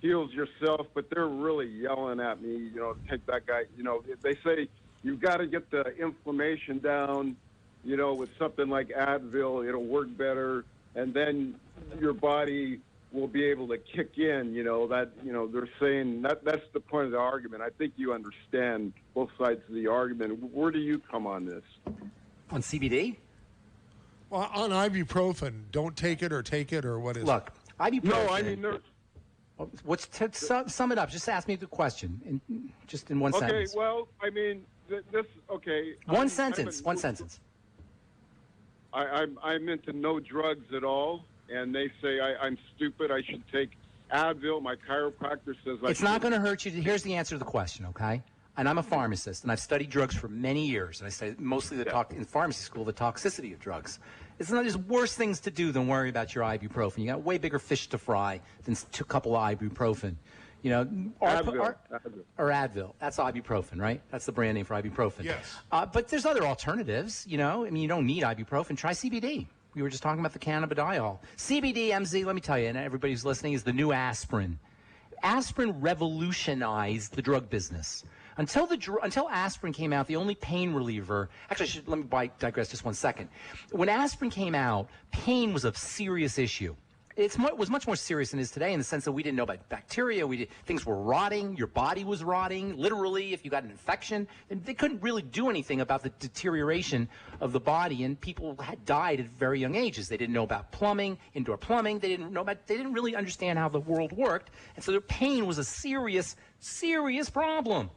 heals yourself, but they're really yelling at me, take that guy. They say you've got to get the inflammation down, with something like Advil. It'll work better, and then your body will be able to kick in. They're saying that's the point of the argument. I think you understand both sides of the argument. Where do you come on this? On CBD? Well, on ibuprofen, don't take it, or what is Look, ibuprofen. No, I mean, sum it up. Just ask me the question, just in one okay, sentence. well, I mean, okay. One sentence. I'm into no drugs at all, and they say I'm stupid. I should take Advil. My chiropractor says it's not going to hurt you. Here's the answer to the question, okay? And I'm a pharmacist, and I've studied drugs for many years, and I studied mostly in pharmacy school the toxicity of drugs. It's not just worse things to do than worry about your ibuprofen. You got way bigger fish to fry than a couple of ibuprofen. Advil. Or Advil. That's ibuprofen, right? That's the brand name for ibuprofen. Yes. But there's other alternatives, you don't need ibuprofen. Try CBD. We were just talking about the cannabidiol. CBD, MZ, let me tell you, and everybody who's listening, is the new aspirin. Aspirin revolutionized the drug business. Until aspirin came out, the only pain reliever. Actually, let me digress just 1 second. When aspirin came out, pain was a serious issue. It was much more serious than it is today, in the sense that we didn't know about bacteria. Things were rotting. Your body was rotting. Literally, if you got an infection, and they couldn't really do anything about the deterioration of the body, and people had died at very young ages. They didn't know about plumbing, indoor plumbing. They didn't really understand how the world worked, and so their pain was a serious, serious problem.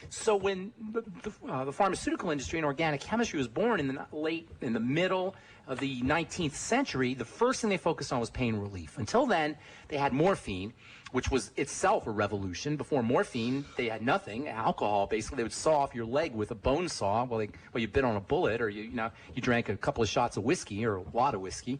So when the pharmaceutical industry and organic chemistry was born in the middle of the 19th century, the first thing they focused on was pain relief. Until then, they had morphine, which was itself a revolution. Before morphine, they had nothing. Alcohol, basically, they would saw off your leg with a bone saw while you bit on a bullet, or you drank a couple of shots of whiskey or a lot of whiskey.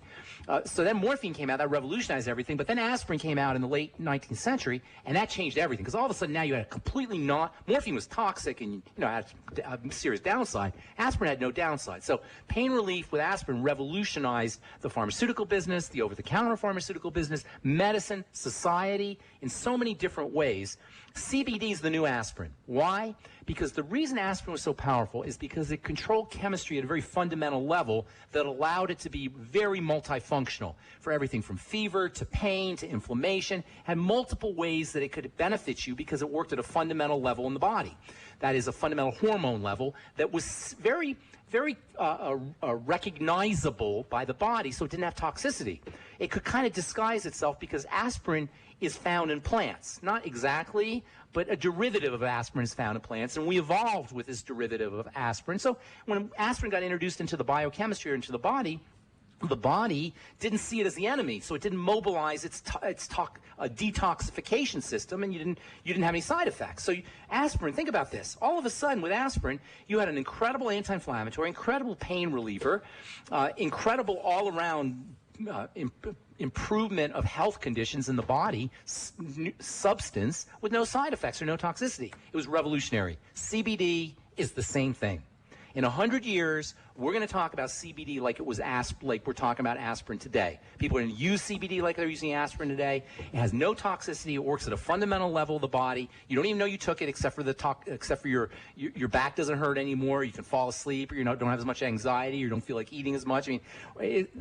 So then morphine came out, that revolutionized everything. But then aspirin came out in the late 19th century, and that changed everything. Because all of a sudden now you had a completely morphine was toxic and had a serious downside. Aspirin had no downside. So pain relief with aspirin revolutionized the pharmaceutical business, the over-the-counter pharmaceutical business, medicine, society, in so many different ways. CBD is the new aspirin. Why? Because the reason aspirin was so powerful is because it controlled chemistry at a very fundamental level that allowed it to be very multifunctional for everything from fever to pain to inflammation, had multiple ways that it could benefit you because it worked at a fundamental level in the body. That is a fundamental hormone level that was very recognizable by the body, so it didn't have toxicity. It could kind of disguise itself because aspirin is found in plants. Not exactly, but a derivative of aspirin is found in plants, and we evolved with this derivative of aspirin. So when aspirin got introduced into the biochemistry or into the body didn't see it as the enemy, so it didn't mobilize its detoxification system, and you didn't have any side effects. So aspirin, think about this. All of a sudden, with aspirin, you had an incredible anti-inflammatory, incredible pain reliever, incredible all-around improvement of health conditions in the body, substance with no side effects or no toxicity. It was revolutionary. CBD is the same thing. In 100 years, we're going to talk about CBD like it was like we're talking about aspirin today. People are going to use CBD like they're using aspirin today. It has no toxicity. It works at a fundamental level of the body. You don't even know you took it, except for your back doesn't hurt anymore. You can fall asleep, or don't have as much anxiety, or don't feel like eating as much. I mean,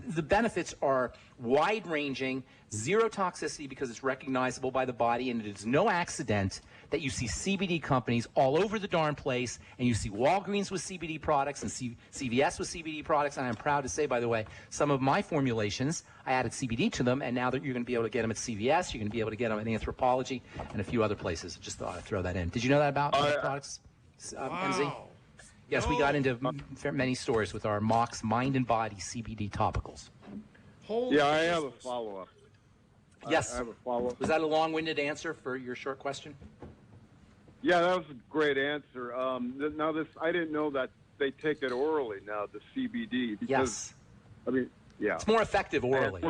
the benefits are wide-ranging, zero toxicity because it's recognizable by the body, and it is no accident that you see CBD companies all over the darn place, and you see Walgreens with CBD products and CVS with CBD products. And I'm proud to say, by the way, some of my formulations, I added CBD to them, and now that you're going to be able to get them at CVS, you're going to be able to get them at Anthropology and a few other places. Just thought I'd throw that in. Did you know that about my products, MZ? Yes, we got into many stores with our Mox Mind and Body CBD topicals. Yeah, I have a follow-up. Yes. I have a follow-up. Was that a long-winded answer for your short question? Yeah, that was a great answer. Now, I didn't know that they take it orally now, the CBD. Because, yes. I mean, yeah. It's more effective orally.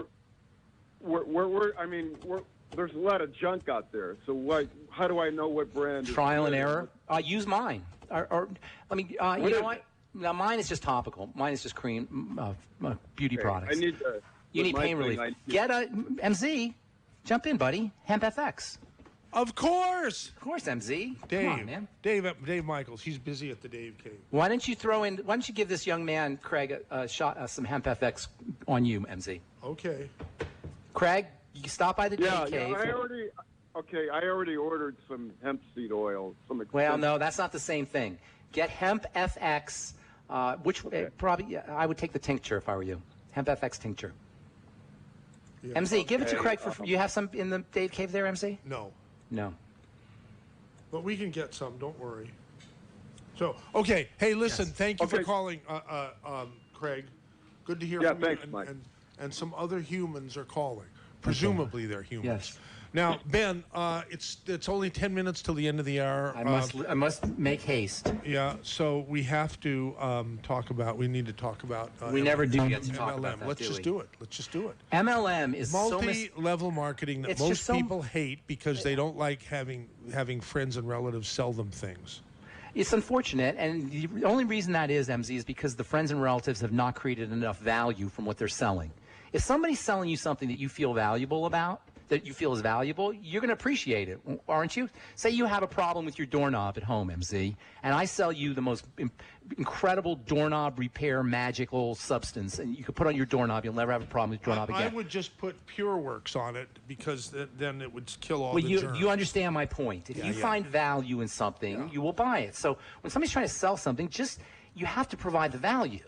There's a lot of junk out there. So how do I know what brand? Trial and error. Use mine. Or let me. You know what? Now, mine is just topical. Mine is just cream, beauty products. I need to. You need pain relief. Get a MZ. Jump in, buddy. Hemp FX. Of course, MZ. Dave, come on, man. Dave Michaels. He's busy at the Dave Cave. Why don't you give this young man, Craig, a shot, some Hemp FX on you, MZ? Okay. Craig, You can stop by the Yeah, Date Cave. I already ordered some hemp seed oil. Well, no, that's not the same thing. Get Hemp FX, which probably I would take the tincture if I were you. Hemp FX tincture. Yeah. MZ, give it to Craig for. You have some in the Date Cave there, MZ? No. No. But we can get some. Don't worry. So, okay. Hey, listen. Thank you for calling, Craig. Good to hear from thanks, you. Mike. And some other humans are calling. Presumably, they're humans. Yes. Now, Ben, it's only 10 minutes till the end of the hour. I must make haste. Yeah. So we have to talk about. We need to talk about. We never do get to talk about MLM. that, Let's do just we? do it. Let's just do it. MLM is Multi-level marketing that It's most just so- people hate because they don't like having friends and relatives sell them things. It's unfortunate, and the only reason that is, MZ, is because the friends and relatives have not created enough value from what they're selling. If somebody's selling you something that you feel valuable about, that you feel is valuable, you're going to appreciate it, aren't you? Say you have a problem with your doorknob at home, MZ, and I sell you the most incredible doorknob repair magical substance, and you can put on your doorknob, you'll never have a problem with your doorknob again. I would just put PureWorks on it because then it would kill all Well, the you germs. understand my point. If you find value in something, you will buy it. So when somebody's trying to sell something, you have to provide the value.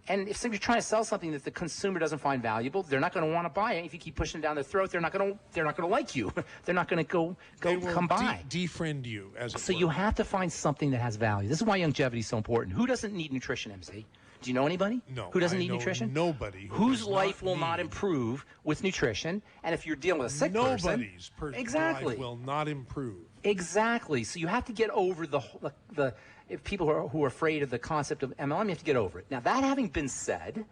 And if somebody's trying to sell something that the consumer doesn't find valuable, they're not going to want to buy it. If you keep pushing it down their throat, they're not going to like you. They're not going to They will come by. defriend you as it So were. you have to find something that has value. This is why longevity is so important. Who doesn't need nutrition, MZ? Do you know anybody? No. Who doesn't I need know nutrition? Nobody. Whose life will not improve with nutrition? And if you're dealing with a sick person, Nobody's exactly life will not improve. Exactly. So you have to get over the if people who are afraid of the concept of MLM, you have to get over it. Now, that having been said,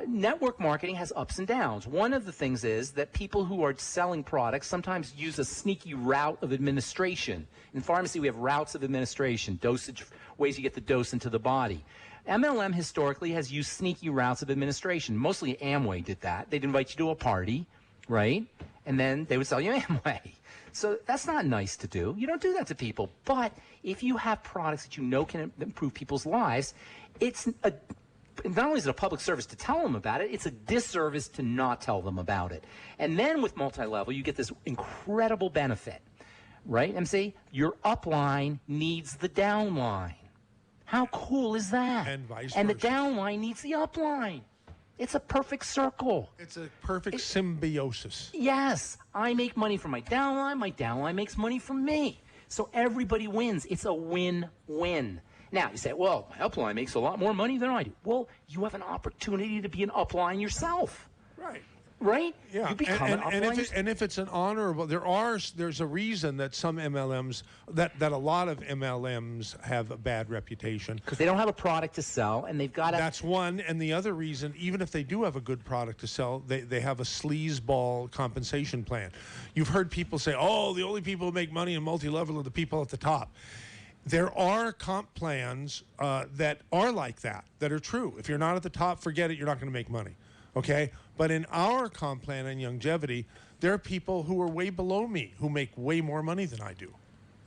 network marketing has ups and downs. One of the things is that people who are selling products sometimes use a sneaky route of administration. In pharmacy, we have routes of administration, dosage, ways you get the dose into the body. MLM historically has used sneaky routes of administration. Mostly Amway did that. They'd invite you to a party, right? And then they would sell you Amway. So that's not nice to do. You don't do that to people. But if you have products that you know can improve people's lives, not only is it a public service to tell them about it, it's a disservice to not tell them about it. And then with multi-level, you get this incredible benefit, right, MC? Your upline needs the downline. How cool is that? And vice And the versa. downline needs the upline. It's a perfect circle. It's a perfect symbiosis. Yes, I make money from my downline makes money from me. So everybody wins. It's a win-win. Now, you say, well, my upline makes a lot more money than I do. Well, you have an opportunity to be an upline yourself. Right. Right? Yeah, You become an upline and if it's an honorable, there's a reason that some MLMs, that a lot of MLMs have a bad reputation. because they don't have a product to sell, and they've got to. That's one, and the other reason, even if they do have a good product to sell, they have a sleazeball compensation plan. You've heard people say, oh, the only people who make money in multi-level are the people at the top. There are comp plans that are like that are true. If you're not at the top, forget it, you're not going to make money. Okay? But in our comp plan and Youngevity, there are people who are way below me who make way more money than I do.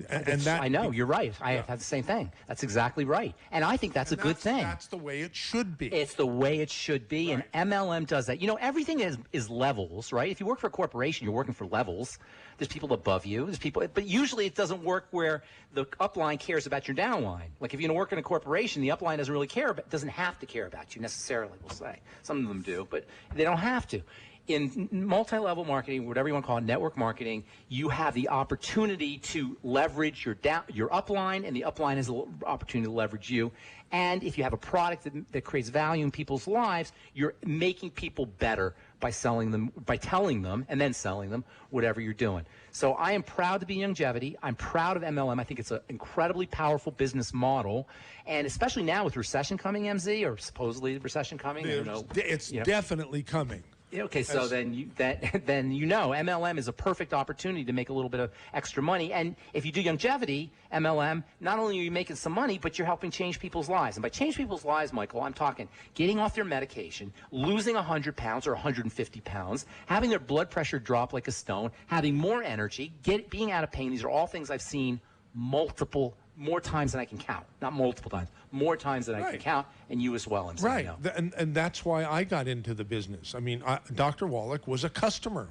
And that, I know, you're right. I have the same thing. That's exactly right. And I think that's a good thing. That's the way it should be. It's the way it should be, and MLM does that. You know, everything is levels, right? If you work for a corporation, you're working for levels. There's people above you. There's people, but usually it doesn't work where the upline cares about your downline. Like if you're going to work in a corporation, the upline doesn't really care, but doesn't have to care about you necessarily. We'll say some of them do, but they don't have to. In multi-level marketing, whatever you want to call it, network marketing, you have the opportunity to leverage your upline, and the upline has the opportunity to leverage you. And if you have a product that creates value in people's lives, you're making people better by selling them, by telling them, and then selling them whatever you're doing. So I am proud to be Youngevity. I'm proud of MLM. I think it's an incredibly powerful business model, and especially now with recession coming, MZ, or supposedly recession coming. I don't know. It's definitely coming. Okay, so then you know MLM is a perfect opportunity to make a little bit of extra money. And if you do Youngevity, MLM, not only are you making some money, but you're helping change people's lives. And by change people's lives, Michael, I'm talking getting off their medication, losing 100 pounds or 150 pounds, having their blood pressure drop like a stone, having more energy, being out of pain. These are all things I've seen multiple more times than I can count. Not multiple times, more times than I can count, and you as well. Right, and that's why I got into the business. I mean, Dr. Wallach was a customer.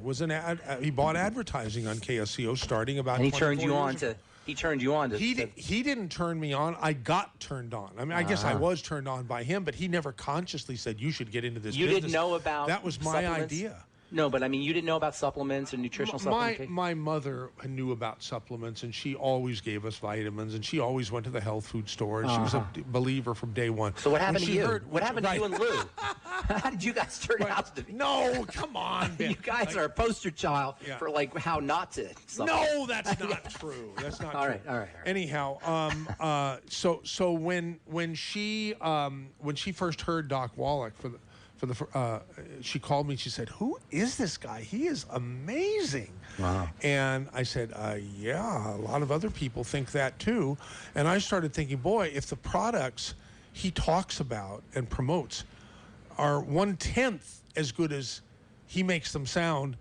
He bought advertising on KSCO starting about. And he turned you on to. He turned you on to. He didn't turn me on. I got turned on. I mean, I guess I was turned on by him, but he never consciously said you should get into this. You business. didn't know about. That was my idea. No, but I mean, you didn't know about supplements or nutritional supplements? My mother knew about supplements, and she always gave us vitamins, and she always went to the health food store, and she was a believer from day one. So what happened to you? What happened to you and Lou? How did you guys turn out to be? No, come on, Ben. You guys are a poster child for like how not to. No, that's not true. That's not true. All right. Anyhow, so when she first heard Doc Wallach she called me and she said, "Who is this guy? He is amazing." Wow. And I said, yeah, a lot of other people think that too. And I started thinking, boy, if the products he talks about and promotes are 1/10 as good as he makes them sound,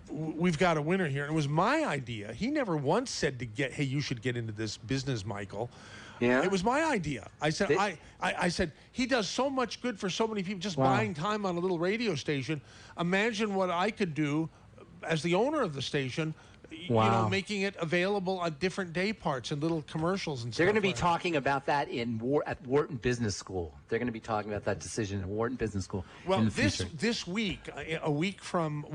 we've got a winner here. And it was my idea. He never once said hey, you should get into this business, Michael. Yeah. It was my idea. I said, I said, he does so much good for so many people, just buying time on a little radio station. Imagine what I could do as the owner of the station, you know, making it available on different day parts and little commercials and stuff. They're going to be talking about that at Wharton Business School. They're going to be talking about that decision at Wharton Business School. Well, this week, a week from,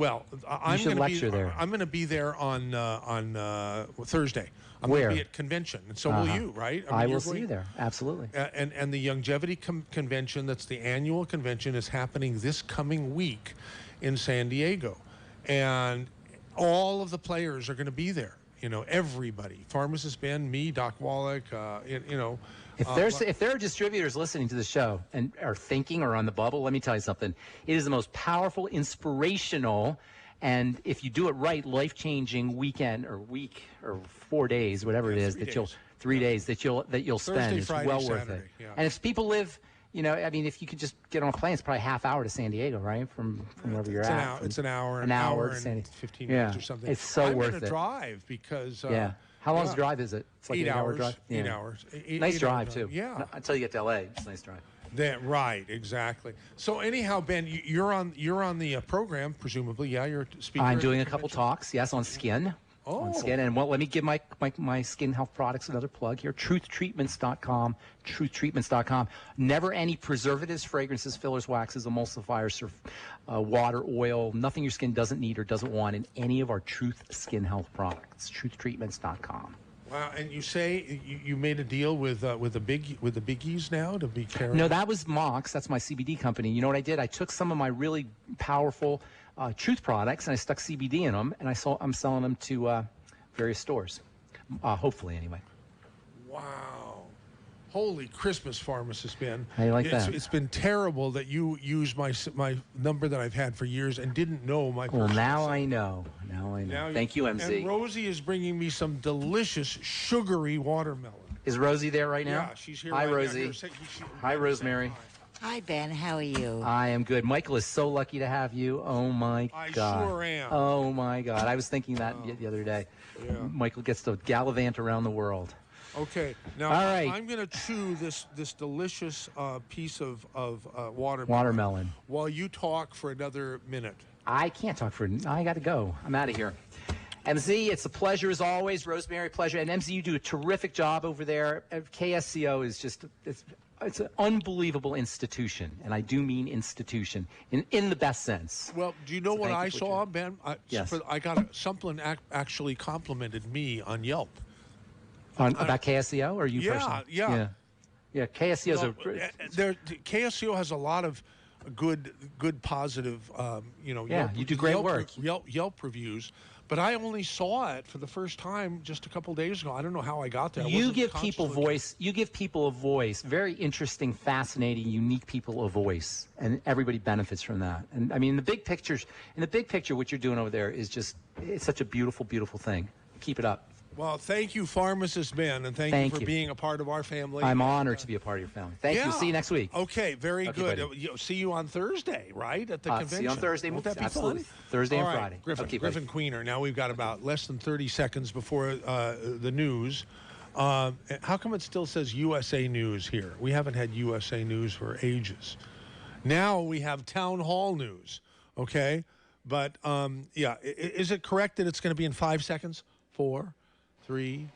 I'm going to be there. I'm going to be there on Thursday. I'm going to be at convention, and so will you, right? I will see you there, absolutely. And the Youngevity convention, that's the annual convention, is happening this coming week in San Diego. And all of the players are going to be there. You know, everybody. Pharmacist Ben, me, Doc Wallach, you know. If there are distributors listening to the show and are thinking or on the bubble, let me tell you something. It is the most powerful, inspirational, and if you do it right, life-changing weekend or week or 4 days, whatever it is, 3 days that you'll spend. Thursday, it's Friday, well Saturday, worth it. yeah. And if people live, you know, I mean, if you could just get on a plane, it's probably a half hour to San Diego, right? From wherever you're at. It's an hour and 15 minutes or something. It's so worth it. I'm going to drive because. How long the drive is it? It's like 8 hours. Drive? 8 hours. Nice drive, too. Yeah. Until you get to LA, it's a nice drive. Right, exactly. So anyhow, Ben, you're on the program, presumably. Yeah, you're a speaker. I'm doing a couple talks, yes, on skin. On skin. And let me give my skin health products another plug here. Truthtreatments.com. Truthtreatments.com. Never any preservatives, fragrances, fillers, waxes, emulsifiers, water, oil, nothing your skin doesn't need or doesn't want in any of our Truth Skin Health products. Truthtreatments.com. Wow, and you say you made a deal with the biggies now to be careful. No, that was Mox. That's my CBD company. You know what I did? I took some of my really powerful Truth products and I stuck CBD in them, and I'm selling them to various stores. Hopefully, anyway. Wow. Holy Christmas, Pharmacist Ben. How you like that? It's been terrible that you used my number that I've had for years and didn't know my. Well, now I know. Thank you, MZ. And Rosie is bringing me some delicious sugary watermelon. Is Rosie there right now? Yeah, she's here. Hi, right Rosie. now. Hi, Rosemary. Hi, Ben. How are you? I am good. Michael is so lucky to have you. Oh, my God. I sure am. Oh, my God. I was thinking that the other day. Yeah. Michael gets to gallivant around the world. Okay. Now, all right. I'm going to chew this delicious piece of watermelon while you talk for another minute. I can't talk I got to go. I'm out of here. MZ, it's a pleasure as always. Rosemary, pleasure. And MZ, you do a terrific job over there. KSCO is just, it's an unbelievable institution. And I do mean institution in the best sense. Well, do you know what I saw, Ben? Yes. I got something actually complimented me on Yelp. About KSCO or you personally? Yeah. KSCO's KSCO has a lot of good positive, Yelp, you do great work. Yelp reviews, but I only saw it for the first time just a couple days ago. I don't know how I got there. You give people voice. You give people a voice. Very interesting, fascinating, unique people a voice, and everybody benefits from that. And I mean, in the big picture, what you're doing over there is it's such a beautiful, beautiful thing. Keep it up. Well, thank you, Pharmacist Ben, and thank you for being a part of our family. I'm honored to be a part of your family. Thank you. See you next week. Okay, very good. See you on Thursday, right, at the convention. See you on Thursday. Won't that be absolutely. fun? Thursday and Friday. Griffin Queener. Now we've got about less than 30 seconds before the news. How come it still says USA News here? We haven't had USA News for ages. Now we have Town Hall News, okay? But, yeah, is it correct that it's going to be in 5 seconds? 4, 3,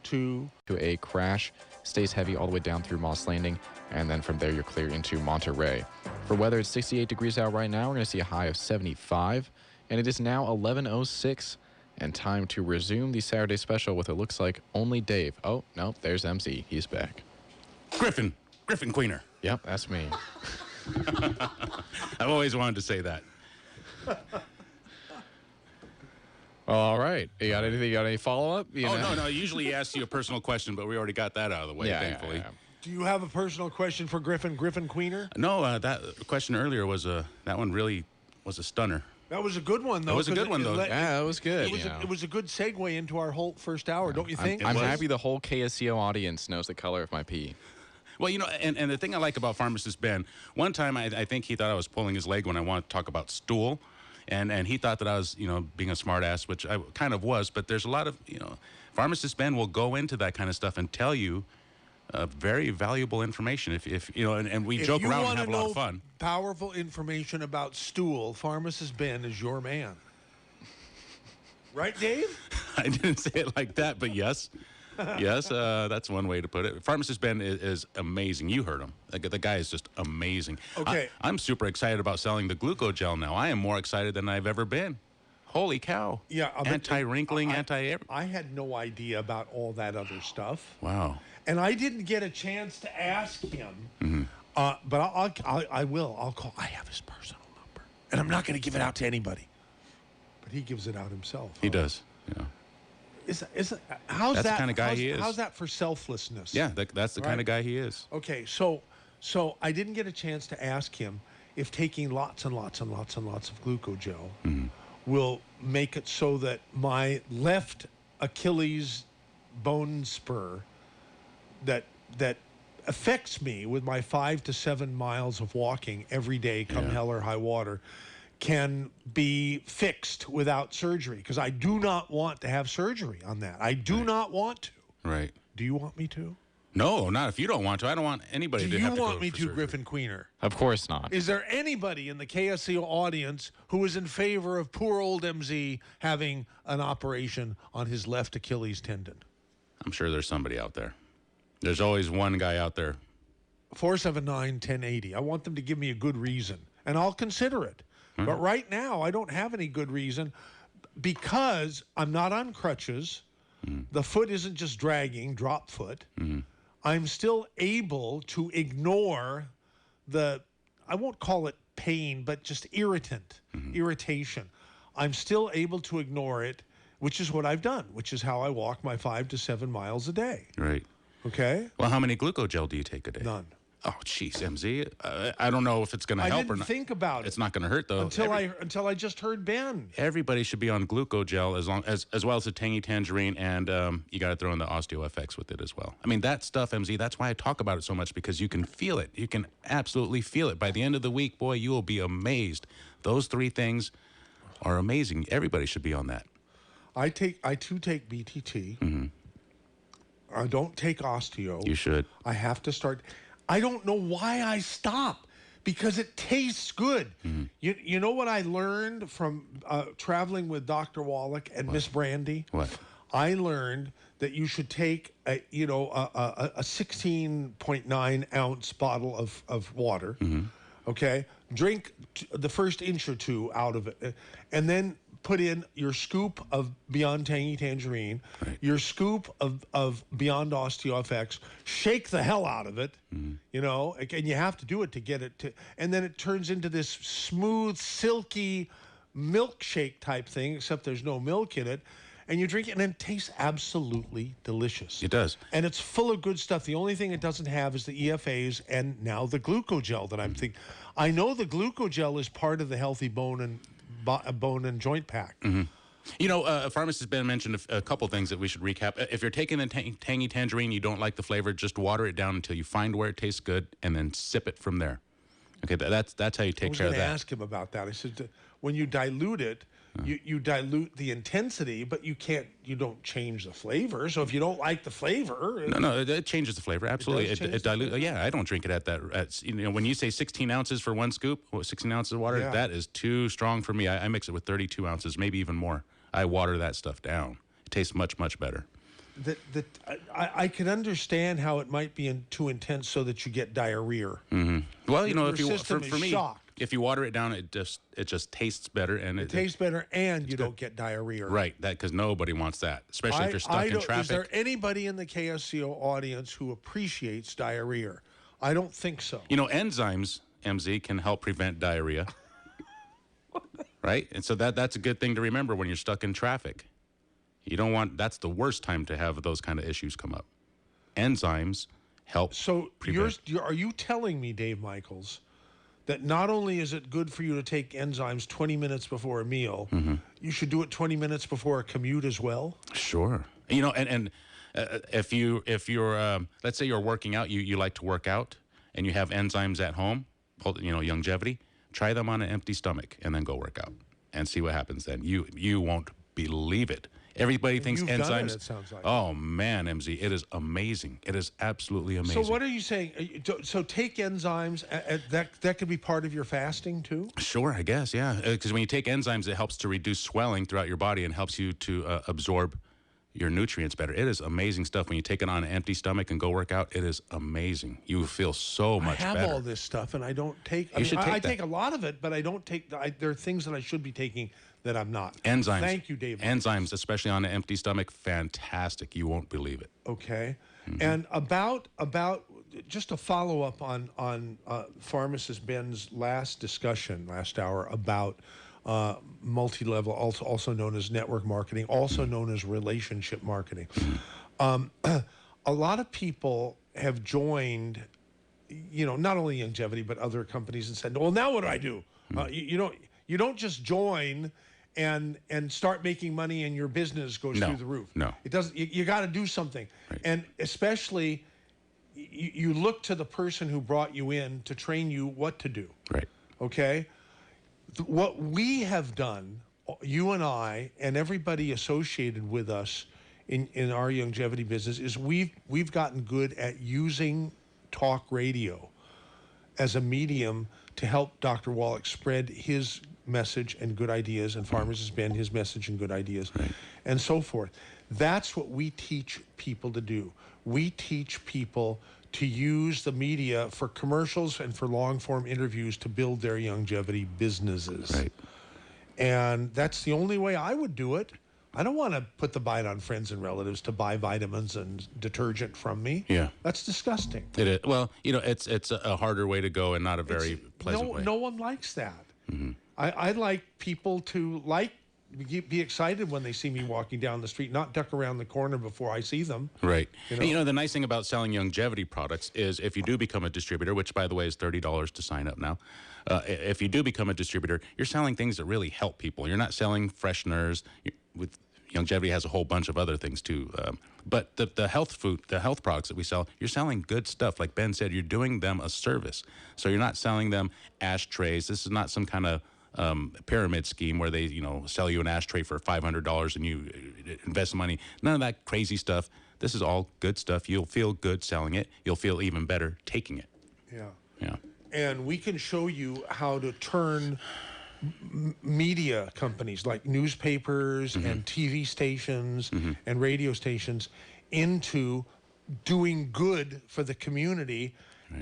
2. To a crash, stays heavy all the way down through Moss Landing, and then from there you're clear into Monterey. For weather, it's 68 degrees out right now. We're going to see a high of 75, and it is now 11:06, and time to resume the Saturday special with, it looks like, only Dave. Oh, no, there's MZ. He's back. Griffin Queener. Yep, that's me. I've always wanted to say that. Well, all right. You got anything? You got any follow-up? No. Usually he asks you a personal question, but we already got that out of the way, thankfully. Yeah. Do you have a personal question for Griffin Queener? No, that question earlier was that one really was a stunner. That was a good one, though. It was a good one, though. Yeah, it was good. It was a good segue into our whole first hour, don't you think? I'm happy the whole KSCO audience knows the color of my pee. Well, and the thing I like about Pharmacist Ben, one time I think he thought I was pulling his leg when I wanted to talk about stool, and he thought that I was, being a smart ass, which I kind of was, but there's a lot of, Pharmacist Ben will go into that kind of stuff and tell you very valuable information if and we joke around and have a lot of fun. Powerful information about stool, Pharmacist Ben is your man. Right, Dave? I didn't say it like that, but yes. Yes, that's one way to put it. Pharmacist Ben is amazing. You heard him. The guy is just amazing. Okay. I'm super excited about selling the glucogel now. I am more excited than I've ever been. Holy cow. Yeah. Anti-wrinkling, anti-everything. I had no idea about all that other stuff. Wow. And I didn't get a chance to ask him. But I will. I'll call. I have his personal number. And I'm not going to give it out to anybody. But he gives it out himself. He does, yeah. How's that's that? The kind of guy he is. How's that for selflessness? Yeah, that's the kind of guy he is. Okay, so I didn't get a chance to ask him if taking lots and lots and lots and lots of glucogel will make it so that my left Achilles bone spur that affects me with my 5 to 7 miles of walking every day, come hell or high water, can be fixed without surgery, because I do not want to have surgery on that. I do not want to. Right. Do you want me to? No, not if you don't want to. I don't want anybody to have to go. Do you want me to, surgery. Griffin Queener? Of course not. Is there anybody in the KSCO audience who is in favor of poor old MZ having an operation on his left Achilles tendon? I'm sure there's somebody out there. There's always one guy out there. 479-1080. I want them to give me a good reason, and I'll consider it. But right now, I don't have any good reason because I'm not on crutches. The foot isn't just dragging, drop foot. I'm still able to ignore I won't call it pain, but just irritation. I'm still able to ignore it, which is what I've done, which is how I walk my 5 to 7 miles a day. Right. Okay? Well, how many glucogel do you take a day? None. Oh, jeez, MZ. I don't know if it's going to help or not. I didn't think about it. It's not going to hurt, though. Until I just heard Ben. Everybody should be on glucogel as well as the tangy tangerine, and you got to throw in the OsteoFX with it as well. I mean, that stuff, MZ, that's why I talk about it so much, because you can feel it. You can absolutely feel it. By the end of the week, boy, you will be amazed. Those 3 things are amazing. Everybody should be on that. I too take BTT. I don't take osteo. You should. I have to start. I don't know why I stop, because it tastes good. You know what I learned from traveling with Dr. Wallach and Miss Brandy? What? I learned that you should take a 16.9 ounce bottle of water. Okay, drink the first inch or two out of it, and then put in your scoop of Beyond Tangy Tangerine, your scoop of Beyond OsteoFX, shake the hell out of it, and you have to do it to get it to, and then it turns into this smooth, silky milkshake type thing, except there's no milk in it, and you drink it, and it tastes absolutely delicious. It does. And it's full of good stuff. The only thing it doesn't have is the EFAs and now the glucogel that I'm thinking. I know the glucogel is part of the Healthy Bone and Joint Pack. Pharmacist Ben mentioned a couple things that we should recap. If you're taking the tangy tangerine, you don't like the flavor, just water it down until you find where it tastes good, and then sip it from there. Okay, that's how you take care of that. I was going to ask him about that. I said, when you dilute it, you dilute the intensity, but you don't change the flavor. So if you don't like the flavor, No, it changes the flavor. Absolutely, does change it the dilutes. flavor? Yeah, I don't drink it at that. When you say 16 ounces for one scoop, 16 ounces of water, Yeah. that is too strong for me. I mix it with 32 ounces, maybe even more. I water that stuff down. It tastes much, much better. I can understand how it might be too intense so that you get diarrhea. Well, Your if you system for is me, shocked. if you water it down, it just tastes better, and It tastes better, and you don't get diarrhea. right. That because nobody wants that, especially if you're stuck in traffic. Is there anybody in the KSCO audience who appreciates diarrhea? I don't think so. Enzymes, MZ, can help prevent diarrhea. Right? And so that's a good thing to remember when you're stuck in traffic. That's the worst time to have those kind of issues come up. Enzymes help prevent. Are you telling me, Dave Michaels, that not only is it good for you to take enzymes 20 minutes before a meal, you should do it 20 minutes before a commute as well? Sure. If you're let's say you're working out, you like to work out, and you have enzymes at home, Youngevity, try them on an empty stomach and then go work out and see what happens then. You won't believe it. Everybody thinks You've enzymes. done it sounds like. Oh man, MZ, it is amazing. It is absolutely amazing. So what are you saying? So take enzymes. That could be part of your fasting too. Sure, I guess, yeah. Because when you take enzymes, it helps to reduce swelling throughout your body and helps you to absorb your nutrients better. It is amazing stuff. When you take it on an empty stomach and go work out, it is amazing. You feel so much better. I have all this stuff, and I don't take. I take a lot of it, but I don't take. There are things that I should be taking that I'm not. Enzymes. Thank you, Dave. Enzymes, especially on an empty stomach, fantastic. You won't believe it. Okay. And about just a follow up on Pharmacist Ben's last discussion last hour about multi-level, also known as network marketing, also known as relationship marketing. A lot of people have joined, not only Youngevity but other companies, and said, "Well, now what do I do?" You don't just join and start making money and your business goes through the roof. No, it doesn't. You got to do something, and especially you look to the person who brought you in to train you what to do. Right. Okay. What we have done, you and I, and everybody associated with us in our Youngevity business, is we've gotten good at using talk radio as a medium to help Dr. Wallach spread his message and good ideas, and Pharmacist Ben his message and good ideas, and so forth. That's what we teach people to do. We teach people to use the media for commercials and for long-form interviews to build their Youngevity businesses. Right. And that's the only way I would do it. I don't want to put the bite on friends and relatives to buy vitamins and detergent from me. Yeah. That's disgusting. It is. Well, it's a harder way to go and not a very pleasant way. No one likes that. I like people to be excited when they see me walking down the street, not duck around the corner before I see them. Right. And, the nice thing about selling Youngevity products is if you do become a distributor, which, by the way, is $30 to sign up now. If you do become a distributor, you're selling things that really help people. You're not selling fresheners. With Youngevity has a whole bunch of other things, too. But the health products that we sell, you're selling good stuff. Like Ben said, you're doing them a service. So you're not selling them ashtrays. This is not some kind of pyramid scheme where they, sell you an ashtray for $500 and you invest money. None of that crazy stuff. This is all good stuff. You'll feel good selling it. You'll feel even better taking it. Yeah. And we can show you how to turn media companies like newspapers and TV stations and radio stations into doing good for the community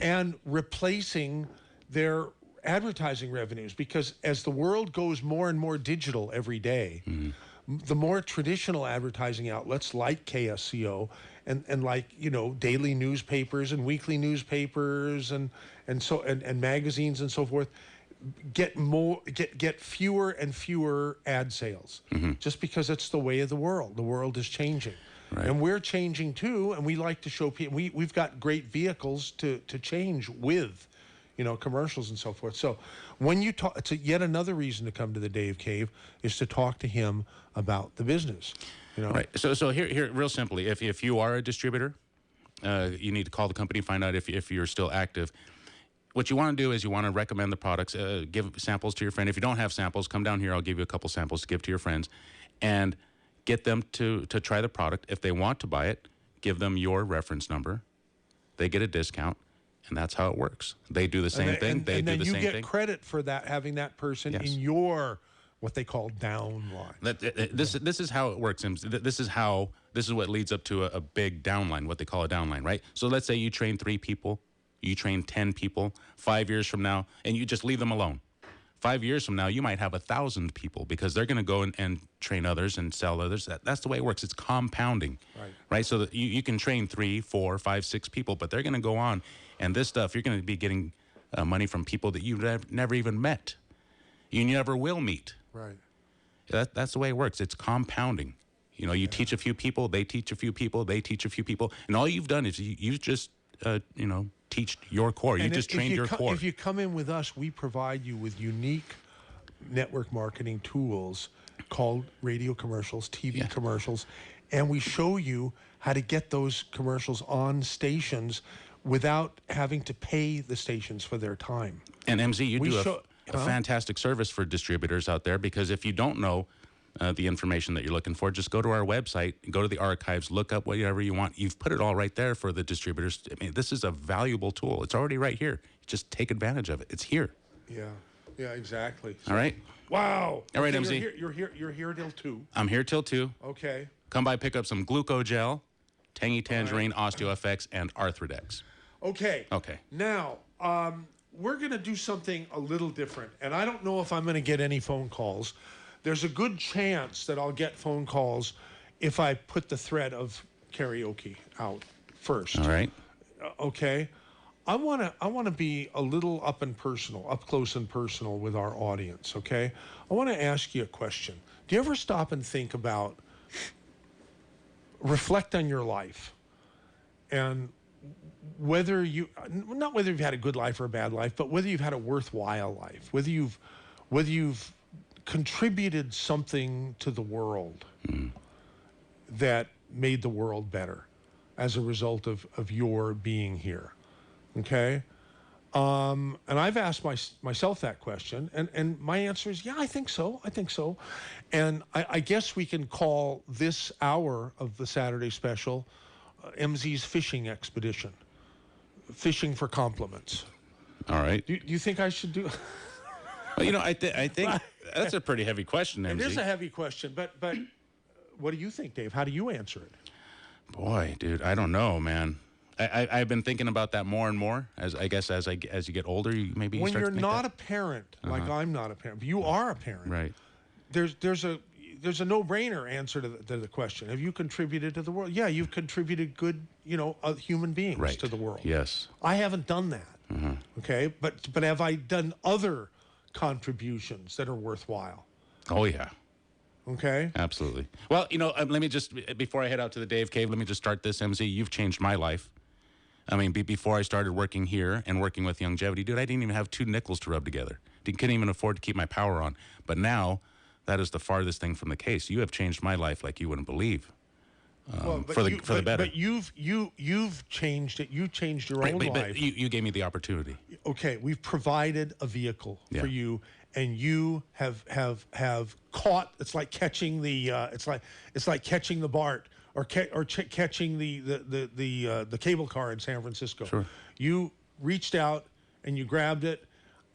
and replacing their advertising revenues, because as the world goes more and more digital every day, the more traditional advertising outlets like KSCO and like daily newspapers and weekly newspapers and magazines and so forth get fewer and fewer ad sales, just because it's the way of the world. The world is changing. Right. And we're changing too, and we like to show people we've got great vehicles to change with, commercials and so forth. So when you talk, it's yet another reason to come to the Dave Cave is to talk to him about the business. Right. So here, real simply, if you are a distributor, you need to call the company, find out if you're still active. what you want to do is you want to recommend the products, give samples to your friend. If you don't have samples, come down here. I'll give you a couple samples to give to your friends, and get them to try the product. If they want to buy it, give them your reference number. They get a discount, and that's how it works. They do the same thing. They do the same thing. And then you get credit for that, having that person in your what they call downline. This is how it works. This is what leads up to a big downline, what they call a downline, right? So let's say you train 3 people, you train 10 people. 5 years from now, and you just leave them alone. 5 years from now, you might have 1,000 people because they're going to go and train others and sell others. That's the way it works. It's compounding, right? So that you can train 3, 4, 5, 6 people, but they're going to go on. And this stuff, you're going to be getting money from people that you've never even met. You never will meet. Right. That's the way it works. It's compounding. You know, you teach a few people, they teach a few people, they teach a few people, and all you've done is you just teach your core. You just trained your core. If you come in with us, we provide you with unique network marketing tools called radio commercials, TV commercials, and we show you how to get those commercials on stations without having to pay the stations for their time. And MZ, you do a fantastic service for distributors out there, because if you don't know the information that you're looking for, just go to our website, go to the archives, look up whatever you want. You've put it all right there for the distributors. I mean, this is a valuable tool. It's already right here. Just take advantage of it. It's here. Yeah, exactly. All right. Wow. All right, okay, MZ. You're here till 2. I'm here till 2. Okay. Come by, pick up some Glucogel, Tangy Tangerine, OsteoFX, and Arthrodex. Okay. Okay. Now, we're going to do something a little different, and I don't know if I'm going to get any phone calls. There's a good chance that I'll get phone calls if I put the thread of karaoke out first. All right. Okay. I want to be a little up close and personal with our audience, okay? I want to ask you a question. Do you ever stop and think about, reflect on your life, and not whether you've had a good life or a bad life, but whether you've had a worthwhile life, whether you've contributed something to the world that made the world better as a result of your being here. Okay? And I've asked myself that question, and my answer is, yeah, I think so. And I guess we can call this hour of the Saturday special MZ's fishing expedition. Fishing for compliments. All right. Do you think I should do... Well, I think that's a pretty heavy question, MZ. It is a heavy question, but what do you think, Dave? How do you answer it? Boy, dude, I don't know, man. I've been thinking about that more and more as you get older. You maybe when start you're to think not that. a parent, like I'm not a parent, but you are a parent. Right. There's a no-brainer answer to the question. Have you contributed to the world? Yeah, you've contributed good, human beings to the world. Yes. I haven't done that. Okay, but have I done other contributions that are worthwhile? Oh yeah. Okay. Absolutely. Well, let me just, before I head out to the Dave Cave, let me just start this, MZ. You've changed my life. I mean, before I started working here and working with Youngevity, dude, I didn't even have 2 nickels to rub together. Couldn't even afford to keep my power on. But now, that is the farthest thing from the case. You have changed my life like you wouldn't believe. For the better. But you've changed it. You changed your own life. But you gave me the opportunity. Okay, we've provided a vehicle for you, and you have caught. It's like catching the. It's like catching the BART or catching the cable car in San Francisco. Sure. You reached out and you grabbed it,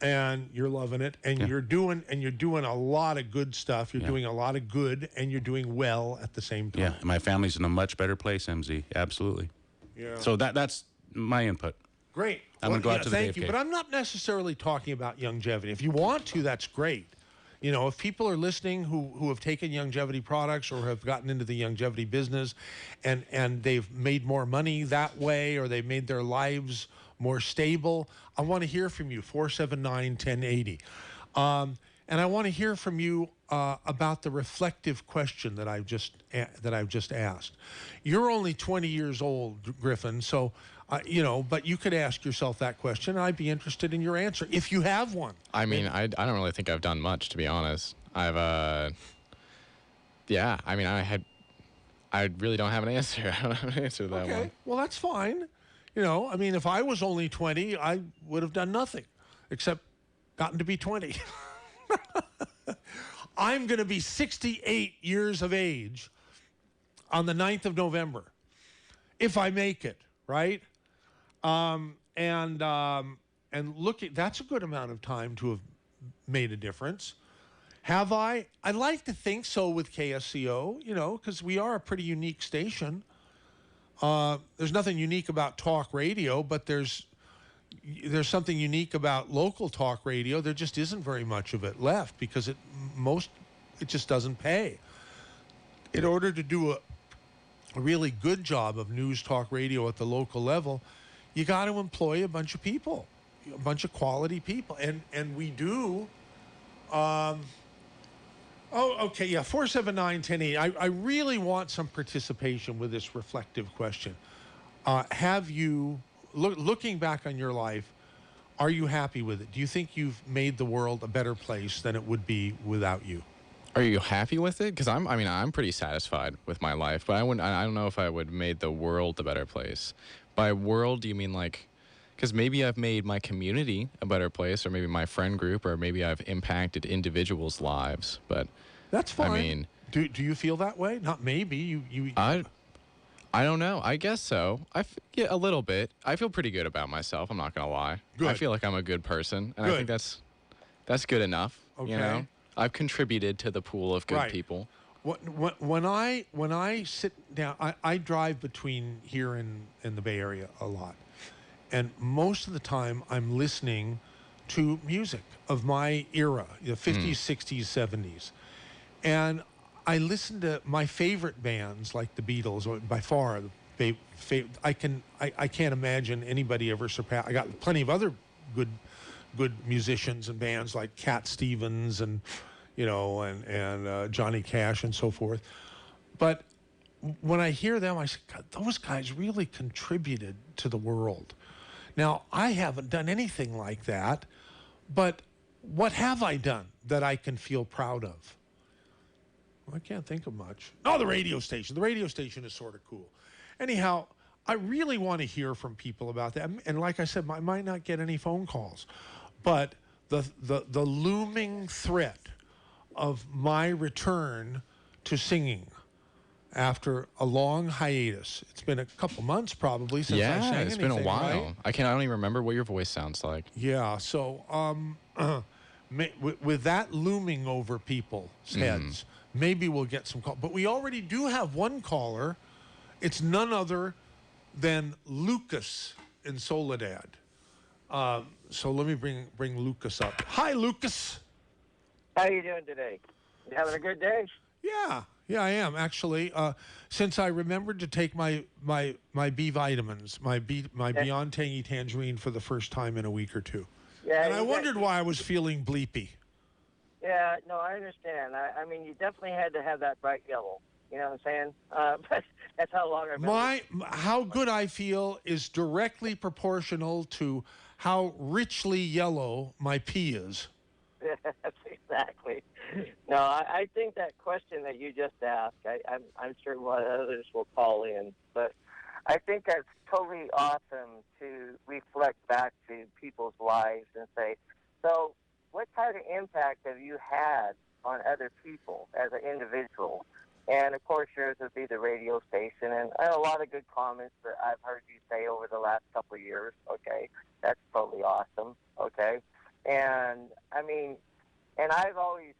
and you're loving it, and you're doing a lot of good stuff. You're doing a lot of good, and you're doing well at the same time. Yeah, my family's in a much better place, MZ. Absolutely. Yeah. So that's my input. Great. I'm going to go out to the thank Dave you, Cave. but I'm not necessarily talking about Youngevity. If you want to, that's great. If people are listening who have taken Youngevity products or have gotten into the Youngevity business and they've made more money that way, or they've made their lives more stable, I want to hear from you, 479-1080. And I want to hear from you about the reflective question that I've just asked. You're only 20 years old, Griffin, so but you could ask yourself that question, and I'd be interested in your answer if you have one. I mean, I don't really think I've done much, to be honest. I really don't have an answer. I don't have an answer to that one. Okay, well, that's fine. You know, I mean, if I was only 20, I would have done nothing except gotten to be 20. I'm going to be 68 years of age on the 9th of November, if I make it, right? And look, that's a good amount of time to have made a difference. Have I? I'd like to think so with KSCO, you know, because we are a pretty unique station. There's nothing unique about talk radio, but there's something unique about local talk radio. There just isn't very much of it left because it just doesn't pay. In order to do a really good job of news talk radio at the local level, you got to employ a bunch of people, a bunch of quality people, and we do. Okay, yeah, 479-1080. I really want some participation with this reflective question. Have you, looking back on your life, are you happy with it? Do you think you've made the world a better place than it would be without you? Are you happy with it? Because I'm pretty satisfied with my life, but I don't know if I would made the world a better place. By world, do you mean like, because maybe I've made my community a better place, or maybe my friend group, or maybe I've impacted individuals' lives. But that's fine. I mean, do you feel that way? Not maybe. You. I don't know. I guess so. Yeah, a little bit. I feel pretty good about myself. I'm not gonna lie. Good. I feel like I'm a good person, and Good. I think that's good enough. Okay. You know, I've contributed to the pool of good Right. people. When I sit down, I drive between here and the Bay Area a lot, and most of the time I'm listening to music of my era, the 50s, 60s, 70s, and I listen to my favorite bands like the Beatles, or by far I can't imagine anybody ever surpass. I got plenty of other good musicians and bands like Cat Stevens and Johnny Cash and so forth. But when I hear them, I say, God, those guys really contributed to the world. Now, I haven't done anything like that, but what have I done that I can feel proud of? I can't think of much. Oh, the radio station. The radio station is sort of cool. Anyhow, I really want to hear from people about that. And like I said, I might not get any phone calls, but the looming threat of my return to singing after a long hiatus. It's been a couple months probably since I sang it's been a anything, while. right? I don't even remember what your voice sounds like. Yeah, so with that looming over people's heads, maybe we'll get some calls. But we already do have one caller. It's none other than Lucas in Soledad. So let me bring Lucas up. Hi, Lucas. How you doing today? You having a good day? Yeah, I am actually. Since I remembered to take my B vitamins, my Beyond Tangy Tangerine for the first time in a week or two. Yeah, and I wondered why I was feeling bleepy. Yeah, no, I understand. I mean, you definitely had to have that bright yellow. You know what I'm saying? But that's how long I've been. How good I feel is directly proportional to how richly yellow my pee is. That's exactly. No, I think that question that you just asked, I'm sure one others will call in, but I think that's totally awesome to reflect back to people's lives and say, so what kind of impact have you had on other people as an individual? And, of course, yours would be the radio station. And a lot of good comments that I've heard you say over the last couple of years, okay? That's totally awesome, okay? And, I mean, and I've always,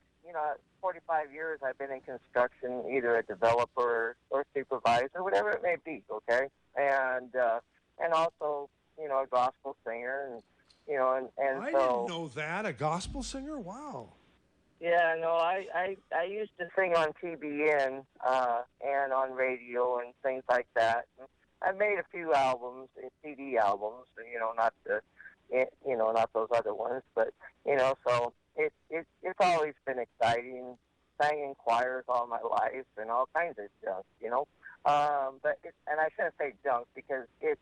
45 years I've been in construction, either a developer or supervisor, whatever it may be, okay? And also, a gospel singer, and I didn't know that. A gospel singer? Wow. Yeah, no, I used to sing on TBN and on radio and things like that. I made a few albums, CD albums, not those other ones, but so it's always been exciting. Sang in choirs all my life and all kinds of junk, but and I shouldn't say junk because it's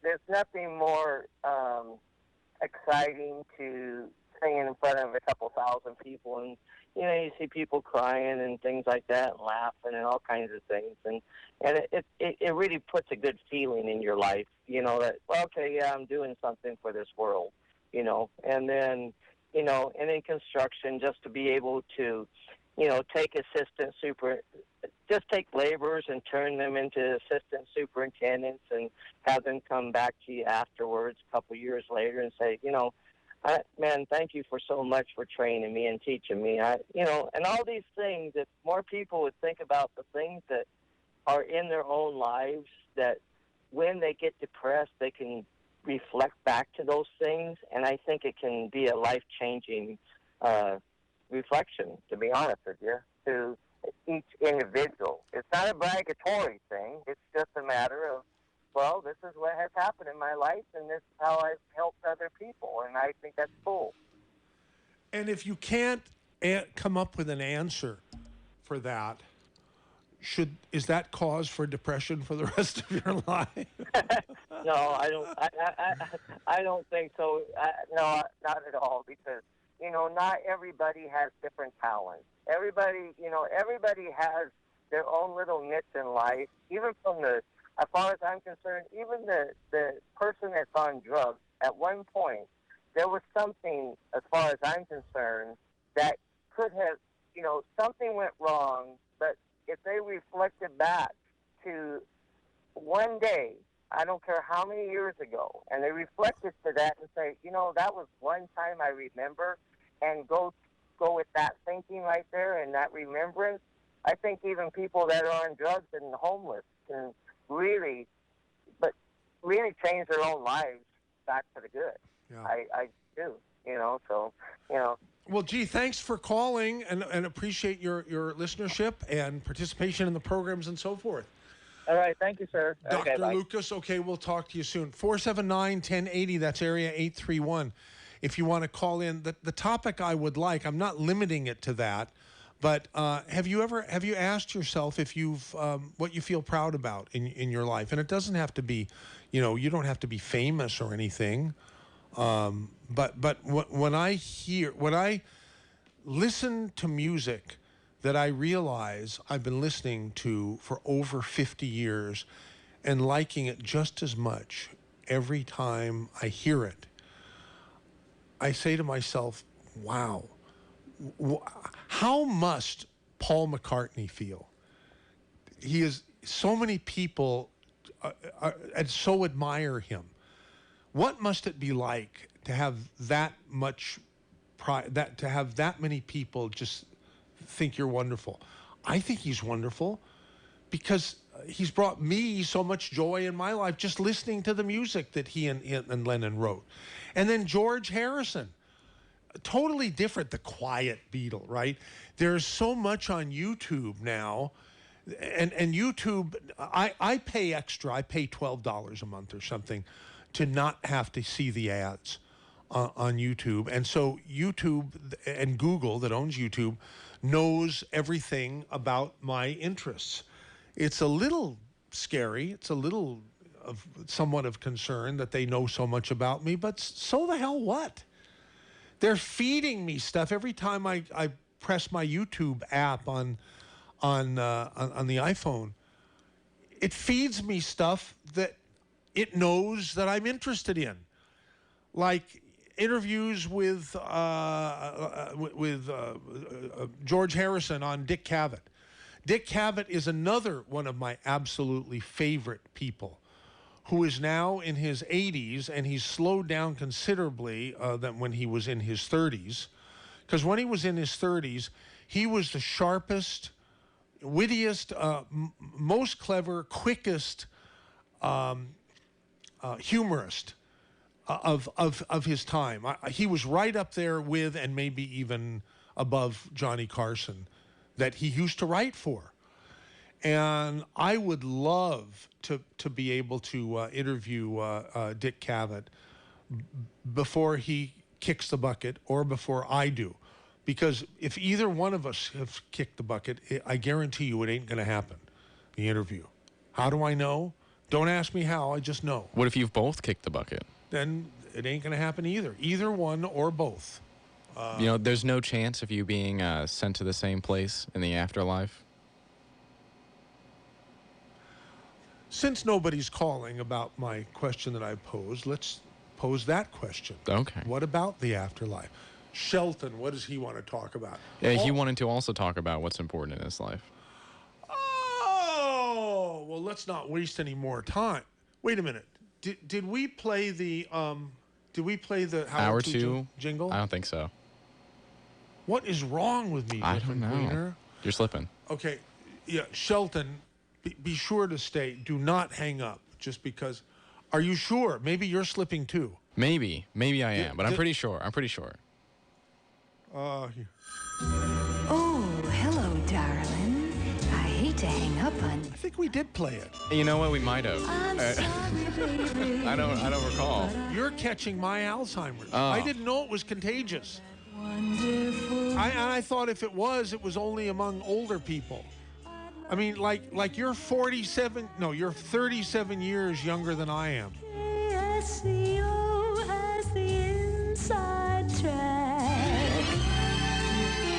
there's nothing more exciting to singing in front of a couple thousand people and you see people crying and things like that, and laughing and all kinds of things, and it really puts a good feeling in your life, that, well, okay, yeah, I'm doing something for this world, and then, and in construction, just to be able to, take just take laborers and turn them into assistant superintendents and have them come back to you afterwards, a couple years later, and say, man, thank you for so much for training me and teaching me. And all these things, if more people would think about the things that are in their own lives, that when they get depressed, they can reflect back to those things, and I think it can be a life-changing reflection, to be honest with you, to each individual. It's not a obligatory thing. It's just a matter of, well, this is what has happened in my life, and this is how I've helped other people, and I think that's cool. And if you can't come up with an answer for that, is that cause for depression for the rest of your life? No, I don't. I don't think so. No, not at all. Because not everybody has different talents. Everybody has their own little niche in life. Even from as far as I'm concerned, even the person that's on drugs, at one point, there was something, as far as I'm concerned, that could have, something went wrong, but if they reflected back to one day, I don't care how many years ago, and they reflected to that and say, that was one time I remember, and go with that thinking right there and that remembrance, I think even people that are on drugs and homeless can really change their own lives back to the good. Yeah. I do, so. Well, gee, thanks for calling and appreciate your listenership and participation in the programs and so forth. All right. Thank you, sir. Dr. Okay, Lucas, okay, we'll talk to you soon. 479-1080, that's area 831. If you want to call in, the topic I would like, I'm not limiting it to that, but have you asked yourself if what you feel proud about in your life? And it doesn't have to be, you don't have to be famous or anything. But when I listen to music that I realize I've been listening to for over 50 years and liking it just as much every time I hear it, I say to myself, wow, how must Paul McCartney feel? So many people and so admire him. What must it be like to have that much pride, to have that many people just think you're wonderful? I think he's wonderful because he's brought me so much joy in my life just listening to the music that he and Lennon wrote. And then George Harrison, totally different, the quiet Beatle, right? There's so much on YouTube now. And YouTube, I pay extra. I pay $12 a month or something to not have to see the ads on YouTube. And so YouTube and Google, that owns YouTube, knows everything about my interests. It's a little scary. It's a little somewhat of concern that they know so much about me, but so the hell what? They're feeding me stuff every time I press my YouTube app on the iPhone. It feeds me stuff that it knows that I'm interested in, like interviews with George Harrison on Dick Cavett. Dick Cavett is another one of my absolutely favorite people, who is now in his 80s, and he's slowed down considerably than when he was in his 30s. Because when he was in his 30s, he was the sharpest, wittiest, most clever, quickest humorist of his time. He was right up there with, and maybe even above, Johnny Carson, that he used to write for. And I would love to be able to interview Dick Cavett before he kicks the bucket or before I do. Because if either one of us have kicked the bucket, I guarantee you it ain't going to happen, the interview. How do I know? Don't ask me how, I just know. What if you've both kicked the bucket? Then it ain't going to happen either. Either one or both. There's no chance of you being sent to the same place in the afterlife. Since nobody's calling about my question that I posed, let's pose that question. Okay. What about the afterlife? Shelton, what does he want to talk about? Yeah, he wanted to also talk about what's important in his life. Oh, well, let's not waste any more time. Wait a minute. Did we play the Hour 2 jingle? I don't think so. What is wrong with me, I don't know. Queener? You're slipping. Okay, yeah, Shelton, be sure to stay. Do not hang up just because. Are you sure? Maybe you're slipping too. Maybe I am, but I'm pretty sure. Oh, hello, darling. I hate to hang up on you. I think we did play it. You know what? We might have. I'm sorry, baby. I don't recall. You're catching my Alzheimer's. Oh. I didn't know it was contagious. Wonderful. I thought if it was only among older people. I mean, like you're 47. No, you're 37 years younger than I am. KSCO has the inside track.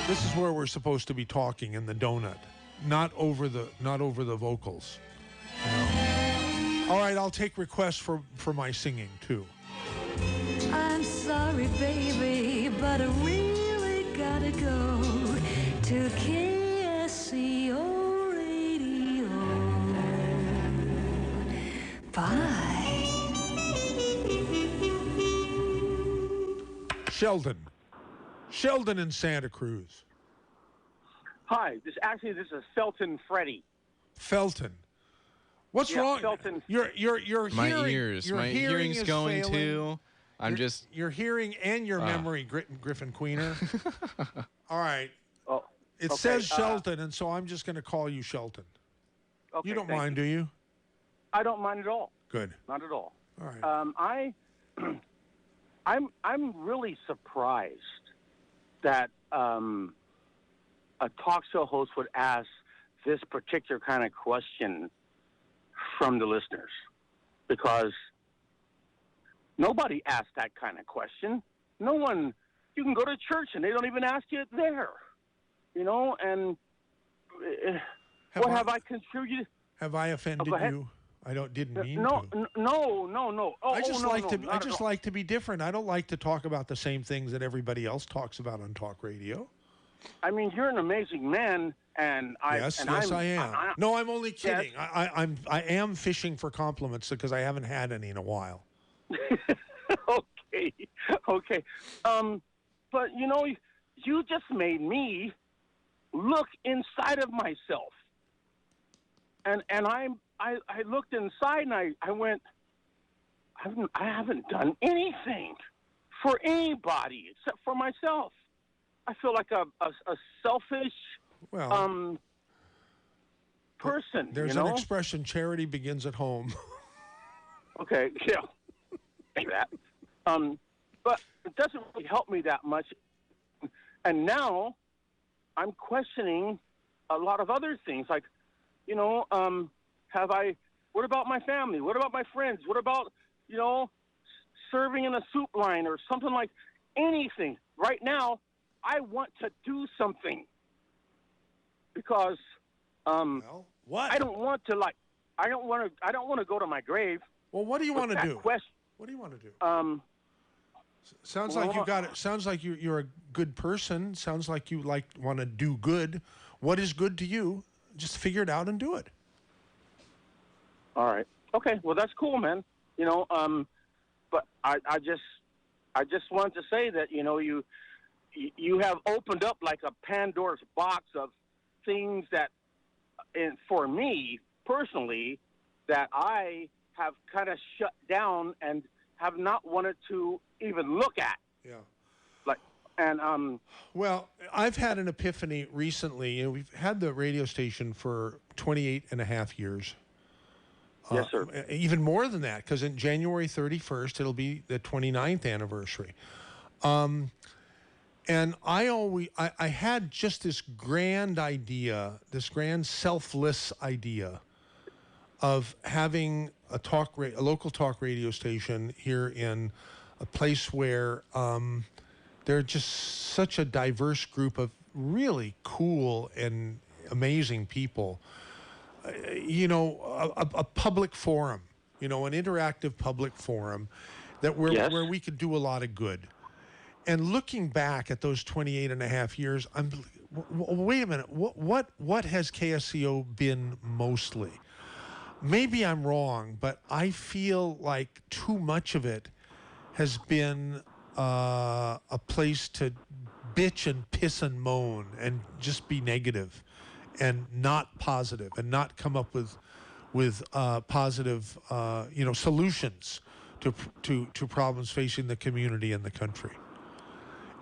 This is where we're supposed to be talking in the donut, not over the vocals. No. All right, I'll take requests for my singing too. I'm sorry, baby, but I really gotta go to KSCO Radio. Bye. Sheldon in Santa Cruz. Hi, this is Felton Freddy. Felton. What's wrong? Felton. Your My hearing, ears. your My hearing hearing's is going failing. too. Your hearing and your memory, Griffin Queener. All right. Oh, It okay, says Shelton, and so I'm just going to call you Shelton. Okay, You don't thank mind, do you? I don't mind at all. Good. Not at all. All right. I'm really surprised that a talk show host would ask this particular kind of question from the listeners, because nobody asked that kind of question. No one. You can go to church and they don't even ask you it there, And what have I contributed? Have I offended go ahead. you? I didn't mean No. to. No. I just like to. not I at just all. like to be different. I don't like to talk about the same things that everybody else talks about on talk radio. I mean, you're an amazing man, and I. Yes, and yes, I'm, I am. I- No, I'm only kidding. I am fishing for compliments because I haven't had any in a while. Okay. But you just made me look inside of myself, and I looked inside and I went, I haven't done anything for anybody except for myself. I feel like a selfish person. There's an expression: charity begins at home. Okay, yeah, like that. But it doesn't really help me that much. And now I'm questioning a lot of other things, like, what about my family? What about my friends? What about, serving in a soup line or something, like anything? Right now, I want to do something because what? I don't want to I don't want to go to my grave. Well, what do you want to do? What do you want to do? Sounds like you got it. Sounds like you're a good person. Sounds like you want to do good. What is good to you? Just figure it out and do it. All right. Okay. Well, that's cool, man. But I just wanted to say that you have opened up like a Pandora's box of things that, and for me personally, that I have kind of shut down and have not wanted to even look at. Yeah. Well, I've had an epiphany recently. We've had the radio station for 28 and a half years. Yes, sir. Even more than that, because in January 31st, it'll be the 29th anniversary. And I had just this grand idea, this grand selfless idea of having a local talk radio station here in a place where they're just such a diverse group of really cool and amazing people. You know, a public forum, you know, an interactive public forum that where we could do a lot of good. And looking back at those 28 and a half years, wait a minute, what has KSCO been mostly? Maybe I'm wrong, but I feel like too much of it has been a place to bitch and piss and moan and just be negative and not positive and not come up with positive solutions to problems facing the community and the country.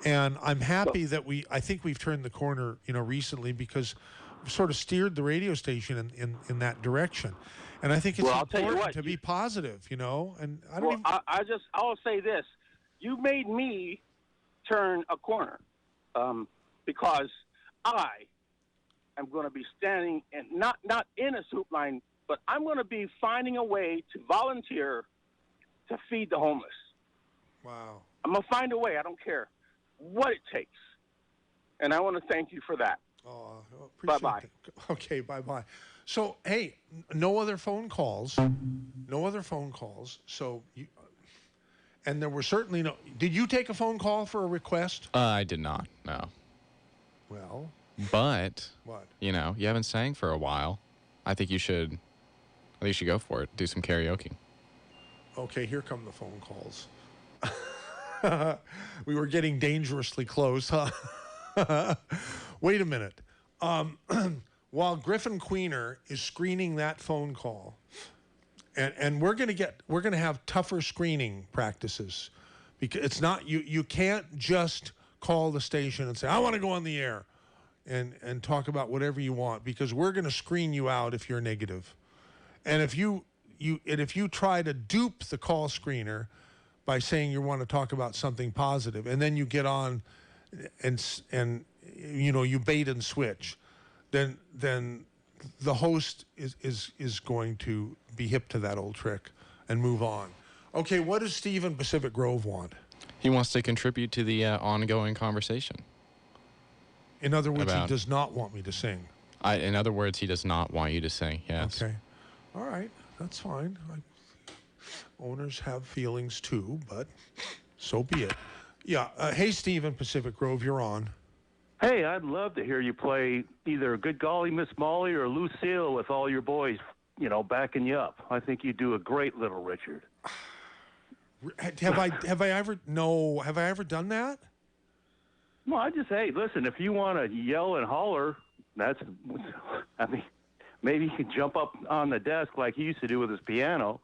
And I'm happy that I think we've turned the corner, you know, recently, because we've sort of steered the radio station in that direction. And I think it's important to be positive, you know. And I don't I'll say this: you made me turn a corner, because I am going to be standing and not in a soup line, but I'm going to be finding a way to volunteer to feed the homeless. Wow! I'm going to find a way. I don't care what it takes, and I want to thank you for that. Oh, bye-bye. Okay, bye-bye. So, hey, no other phone calls. So, and there were certainly no. Did you take a phone call for a request? I did not. No. Well. But. What? You know, you haven't sang for a while. I think you should go for it. Do some karaoke. Okay, here come the phone calls. We were getting dangerously close, huh? Wait a minute. While Griffin Queener is screening that phone call, and we're gonna have tougher screening practices, because it's not you can't just call the station and say, I want to go on the air and talk about whatever you want, because we're gonna screen you out if you're negative. And if you try to dupe the call screener by saying you want to talk about something positive, and then you get on and you know, you bait and switch, then the host is going to be hip to that old trick and move on. Okay, what does Steve in Pacific Grove want? He wants to contribute to the ongoing conversation. In other words, he does not want me to sing. In other words, he does not want you to sing, yes. Okay. All right, that's fine. Owners have feelings too, but so be it. Yeah. Hey, Steve in Pacific Grove, you're on. Hey, I'd love to hear you play either Good Golly Miss Molly or Lucille with all your boys, you know, backing you up. I think you do a great Little Richard. Have I ever done that? Well, I just, hey, listen, if you want to yell and holler, I mean, maybe you can jump up on the desk like he used to do with his piano.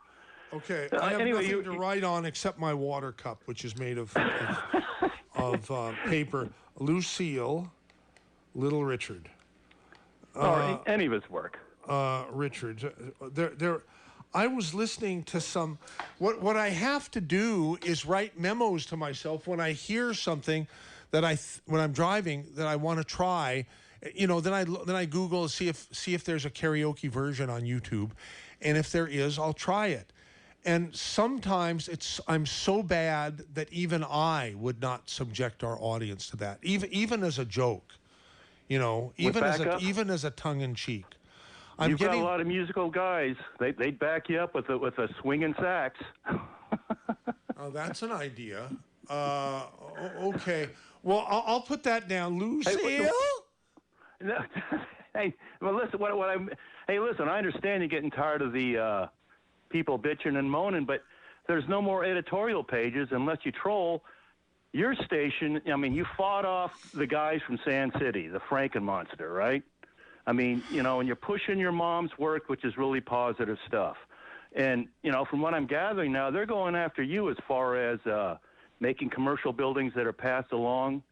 Okay, I have nothing to write on except my water cup, which is made of paper. Lucille, Little Richard. Or any of his work. Richard. I was listening to some. What I have to do is write memos to myself when I hear something that when I'm driving that I want to try. You know, then I Google see if there's a karaoke version on YouTube, and if there is, I'll try it. And sometimes I'm so bad that even I would not subject our audience to that, even as a joke, you know, even as a tongue in cheek. You've got a lot of musical guys. They'd back you up with a swinging sax. Oh, that's an idea. Okay. Well, I'll put that down, Lucille. Hey, well, listen. Listen. I understand you're getting tired of the people bitching and moaning, but there's no more editorial pages unless you troll. Your station, I mean, you fought off the guys from Sand City, the Frankenmonster, right? I mean, you know, and you're pushing your mom's work, which is really positive stuff. And, you know, from what I'm gathering now, they're going after you as far as making commercial buildings that are passed along.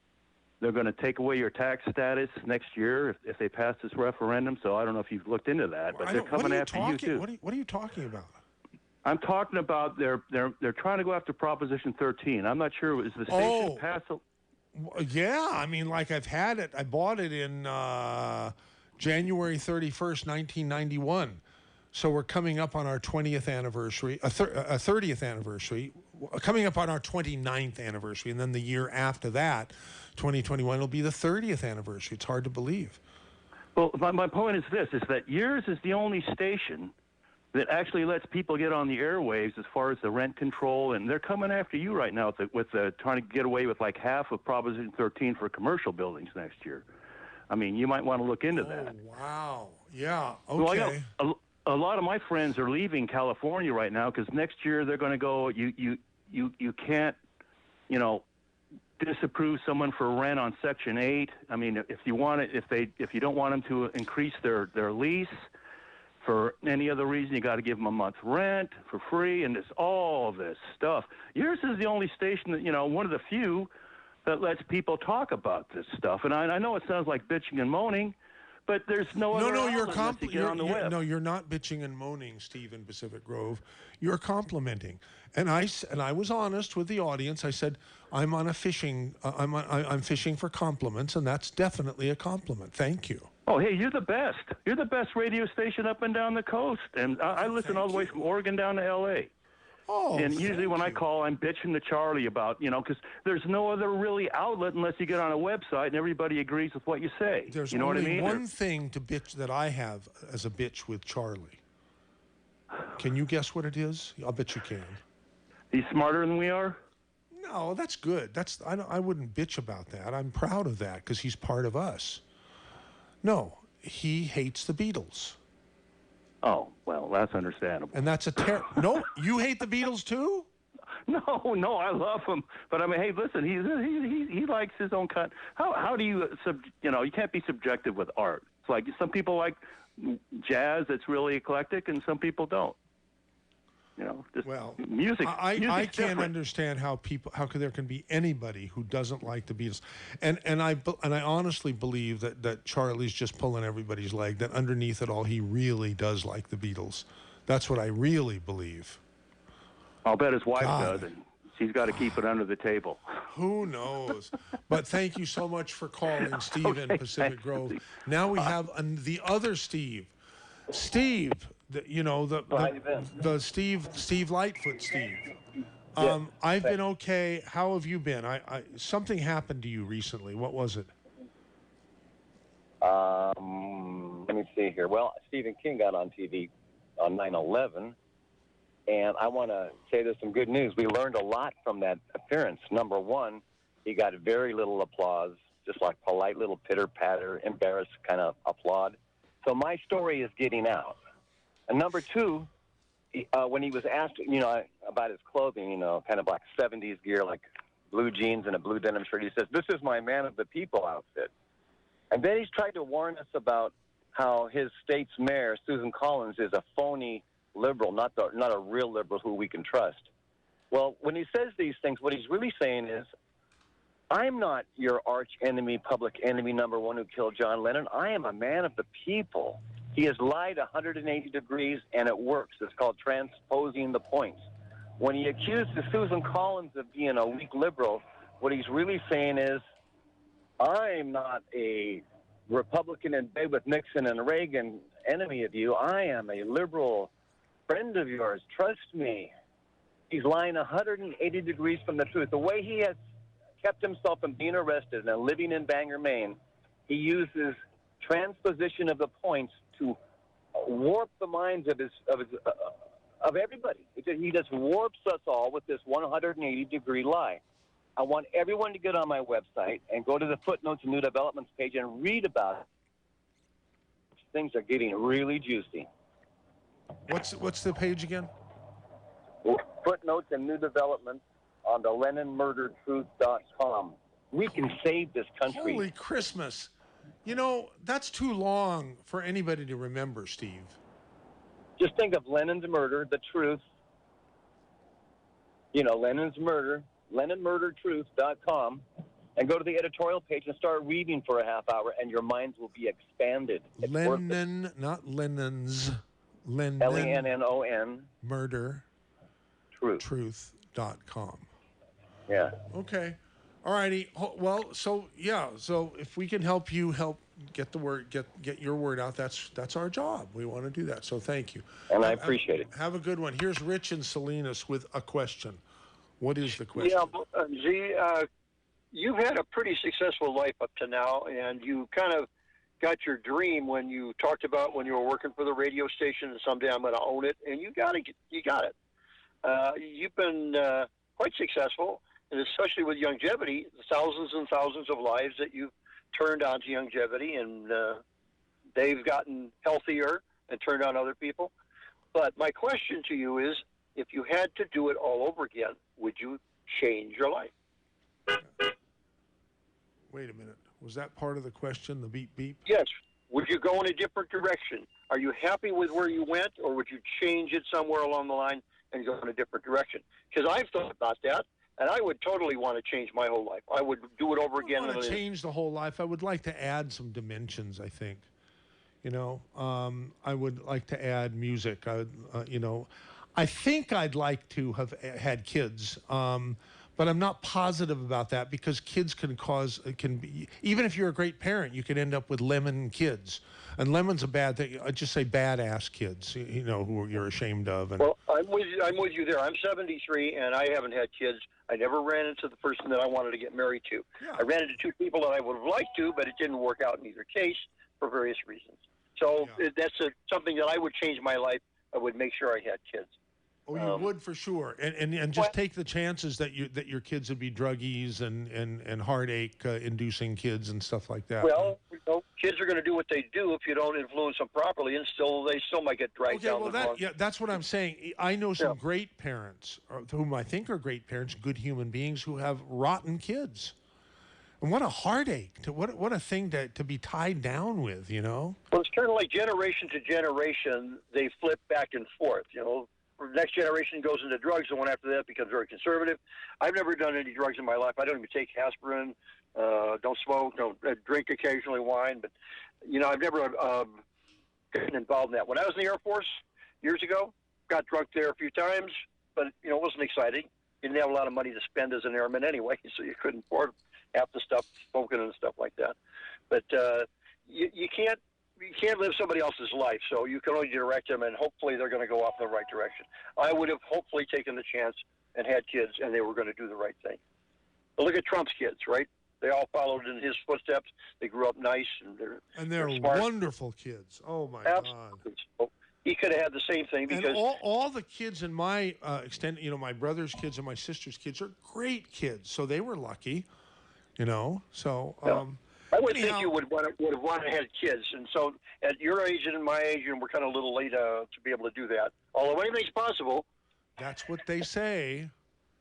They're going to take away your tax status next year if they pass this referendum. So I don't know if you've looked into that, but they're coming after you too. What are you talking about? I'm talking about they're trying to go after Proposition 13. I'm not sure is the station pass. Yeah, I mean, like I've had it. I bought it in January 31st, 1991. So we're coming up on our 20th anniversary, a 30th anniversary. coming up on our 29th anniversary, and then the year after that, 2021, will be the 30th anniversary. It's hard to believe. Well, my point is this, is that yours is the only station that actually lets people get on the airwaves as far as the rent control, and they're coming after you right now with trying to get away with like half of Proposition 13 for commercial buildings next year. I mean, you might want to look into that. Wow. Yeah. Okay. Well, I got a lot of my friends are leaving California right now because next year they're going to go. You can't, disapprove someone for rent on Section 8. I mean, if you want it, if you don't want them to increase their lease for any other reason, you got to give them a month's rent for free, and it's all this stuff. Yours is the only station that one of the few that lets people talk about this stuff. And I know it sounds like bitching and moaning, but there's no other outlet unless you get on the web. No, you're not bitching and moaning, Steve in Pacific Grove. You're complimenting. And I was honest with the audience. I said, I'm on a fishing. I'm fishing for compliments, and that's definitely a compliment. Thank you. Oh, hey, you're the best. You're the best radio station up and down the coast, and I listen all the way from Oregon down to L.A. Oh, and usually when I call, I'm bitching to Charlie about, because there's no other really outlet unless you get on a website and everybody agrees with what you say. There's you know only what I mean? one thing to bitch that I have as a bitch with Charlie. Can you guess what it is? I'll bet you can. He's smarter than we are? No, that's good. I wouldn't bitch about that. I'm proud of that because he's part of us. No, he hates the Beatles. Oh, well, that's understandable. And that's No, you hate the Beatles too? No, I love him. But I mean, hey, listen, he likes his own kind. How do you you can't be subjective with art. It's like some people like jazz that's really eclectic, and some people don't. Music. I can't understand how there can be anybody who doesn't like the Beatles, and I honestly believe that Charlie's just pulling everybody's leg. That underneath it all, he really does like the Beatles. That's what I really believe. I'll bet his wife does, and she's got to keep it under the table. Who knows? But thank you so much for calling, Steve in Pacific Grove. Now we have the other Steve. Steve, the Steve Lightfoot Steve. I've been okay. How have you been? Something happened to you recently. What was it? Let me see here. Well, Stephen King got on TV on 9/11, and I want to say there's some good news. We learned a lot from that appearance. Number one, he got very little applause, just like polite little pitter-patter, embarrassed kind of applaud. So my story is getting out. And number two, when he was asked, about his clothing, kind of like 70s gear, like blue jeans and a blue denim shirt, he says, "This is my man of the people outfit." And then he's tried to warn us about how his state's mayor, Susan Collins, is a phony liberal, not a real liberal who we can trust. Well, when he says these things, what he's really saying is, I'm not your arch enemy, public enemy number one who killed John Lennon. I am a man of the people. He has lied 180 degrees, and it works. It's called transposing the points. When he accused Susan Collins of being a weak liberal, what he's really saying is, I'm not a Republican in bed with Nixon and Reagan, enemy of you. I am a liberal friend of yours. Trust me. He's lying 180 degrees from the truth. The way he has kept himself from being arrested and living in Bangor, Maine, he uses transposition of the points to warp the minds of everybody. He just warps us all with this 180-degree lie. I want everyone to get on my website and go to the footnotes and new developments page and read about it. Things are getting really juicy. What's the page again? Footnotes and new developments on the LennonMurderTruth.com. We can save this country. Holy Christmas. That's too long for anybody to remember, Steve. Just think of Lennon's murder, the truth. Lennon's murder, LennonMurderTruth.com, and go to the editorial page and start reading for a half hour, and your minds will be expanded. It's Lennon, not Lennon's. Lennon. Lennon. Murder. Truth.com. Yeah. Okay. All righty. Well, so if we can help you get the word, get your word out, that's our job. We want to do that. So thank you. And I appreciate it. Have a good one. Here's Rich in Salinas with a question. What is the question? Yeah, Z, you've had a pretty successful life up to now, and you kind of got your dream when you talked about when you were working for the radio station and someday I'm going to own it, and you got it. You've been quite successful, and especially with Youngevity, thousands and thousands of lives that you've turned on to Youngevity, and they've gotten healthier and turned on other people. But my question to you is, if you had to do it all over again, would you change your life? Wait a minute. Was that part of the question, the beep beep? Yes. Would you go in a different direction? Are you happy with where you went, or would you change it somewhere along the line and go in a different direction? Because I've thought about that, and I would totally want to change my whole life. I would do it over again. I want to change the whole life. I would like to add some dimensions, I think. You know, I would like to add music. You know, I think I'd like to have had kids, but I'm not positive about that because kids can be, even if you're a great parent, you can end up with lemon kids. And lemon's a bad thing. I just say badass kids, you know, who you're ashamed of. And well, I'm with you there. I'm 73, and I haven't had kids. I never ran into the person that I wanted to get married to. Yeah. I ran into two people that I would have liked to, but it didn't work out in either case for various reasons. So that's something that I would change my life. I would make sure I had kids. Oh, you would for sure, and just take the chances that your kids would be druggies and heartache inducing kids and stuff like that. Well, you know, kids are going to do what they do if you don't influence them properly, and they still might get dragged down the wrong. Yeah, that's what I'm saying. I know some great parents, whom I think are great parents, good human beings, who have rotten kids. And what a heartache! What a thing to be tied down with, you know. Well, it's kind of like generation to generation, they flip back and forth. You know, the next generation goes into drugs, the one after that becomes very conservative. I've never done any drugs in my life. I don't even take aspirin. Don't smoke. Don't drink occasionally wine. But you know, I've never gotten involved in that. When I was in the Air Force years ago, got drunk there a few times, but you know, it wasn't exciting. You didn't have a lot of money to spend as an airman anyway, so you couldn't afford half the stuff, smoking and stuff like that. But you can't live somebody else's life, so you can only direct them, and hopefully they're going to go off in the right direction. I would have hopefully taken the chance and had kids, and they were going to do the right thing. But look at Trump's kids, right? They all followed in his footsteps. They grew up nice, and they're smart. Wonderful kids. Oh my Absolutely. God! So he could have had the same thing because and all the kids in my extended, you know, my brother's kids and my sister's kids are great kids, so they were lucky. You know, so I would think you would have wanted to have kids, and so at your age and my age, and we're kind of a little late to be able to do that. Although anything's possible. That's what they say.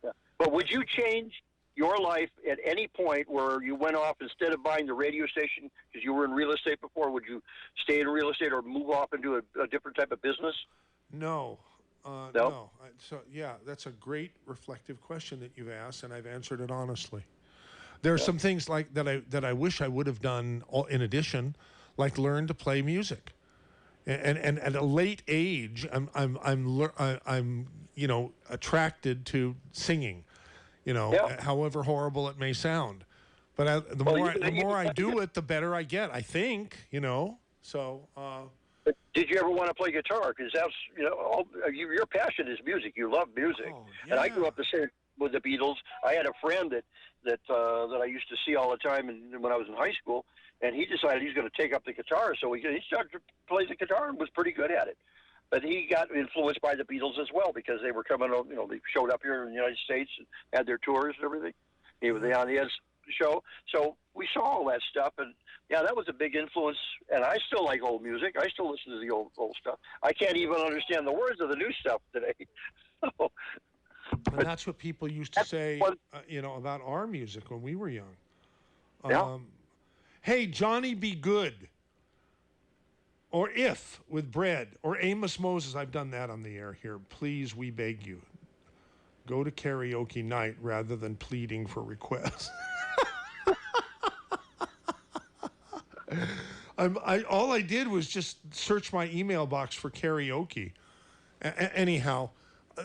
Yeah. But would you change your life at any point where you went off instead of buying the radio station because you were in real estate before? Would you stay in real estate or move off and do a different type of business? No. No. So yeah, that's a great reflective question that you've asked, and I've answered it honestly. There are some things like that I wish I would have done in addition, like learn to play music, and at a late age, I'm you know, attracted to singing, you know, however horrible it may sound, but the more I do it, the better I get. I think, you know, so. Did you ever want to play guitar? Because that's, you know, your passion is music. You love music, and I grew up the same with the Beatles. I had a friend that I used to see all the time, and when I was in high school, and he decided he was going to take up the guitar, so he started to play the guitar and was pretty good at it. But he got influenced by the Beatles as well because they were coming, you know, they showed up here in the United States and had their tours and everything. He was on the show, so we saw all that stuff, and yeah, that was a big influence. And I still like old music. I still listen to the old stuff. I can't even understand the words of the new stuff today. And that's what people used to say, you know, about our music when we were young. Hey, Johnny Be Good, or If with Bread, or Amos Moses. I've done that on the air here. Please, we beg you, go to karaoke night rather than pleading for requests. All I did was just search my email box for karaoke. Anyhow.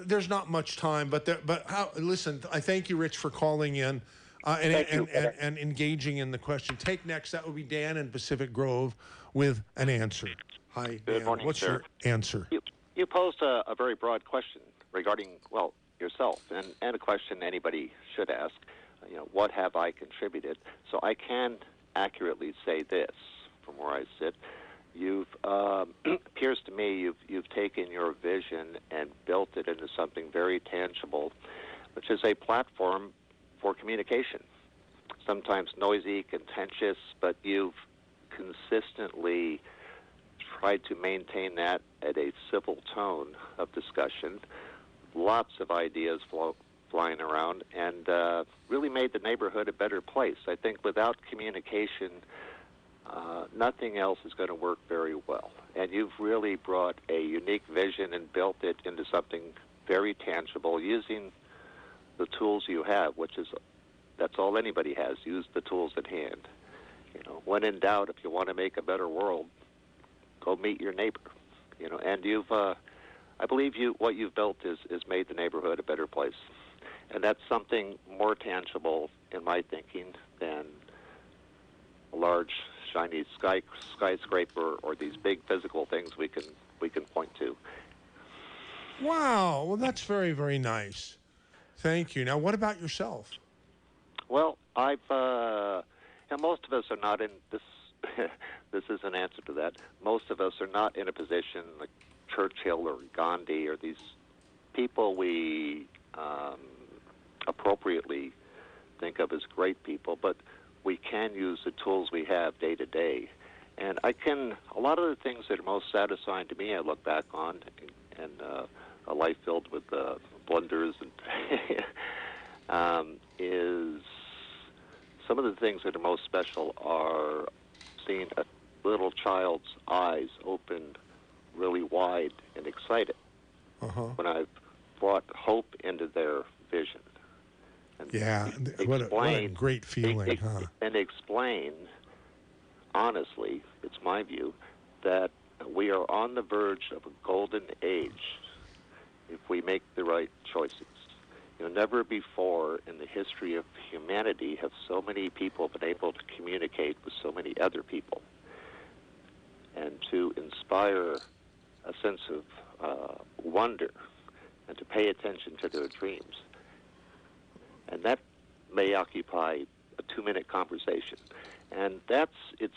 There's not much time, listen, I thank you, Rich, for calling in and engaging in the question. Take next, that would be Dan in Pacific Grove with an answer. Hi, Good Dan. morning, What's sir. your answer? You posed a very broad question regarding, well, yourself, and a question anybody should ask, what have I contributed? So I can accurately say this from where I sit. You've appears to me you've taken your vision and built it into something very tangible, which is a platform for communication. Sometimes noisy, contentious, but you've consistently tried to maintain that at a civil tone of discussion. Lots of ideas flying around, and really made the neighborhood a better place. I think without communication, nothing else is going to work very well. And you've really brought a unique vision and built it into something very tangible using the tools you have, that's all anybody has. Use the tools at hand. When in doubt, if you want to make a better world, go meet your neighbor. And you've, I believe what you've built is made the neighborhood a better place. And that's something more tangible in my thinking than a large, shiny skyscraper or these big physical things we can point to. Wow. Well, that's very, very nice. Thank you. Now, what about yourself? Well, most of us are not in this. This is an answer to that. Most of us are not in a position like Churchill or Gandhi or these people we appropriately think of as great people, but we can use the tools we have day to day. And a lot of the things that are most satisfying to me, I look back on, and a life filled with blunders, and is some of the things that are most special are seeing a little child's eyes open really wide and excited when I've brought hope into their vision. And what a great feeling, And explain, honestly, it's my view, that we are on the verge of a golden age if we make the right choices. Never before in the history of humanity have so many people been able to communicate with so many other people and to inspire a sense of wonder and to pay attention to their dreams. And that may occupy a 2-minute conversation. And it's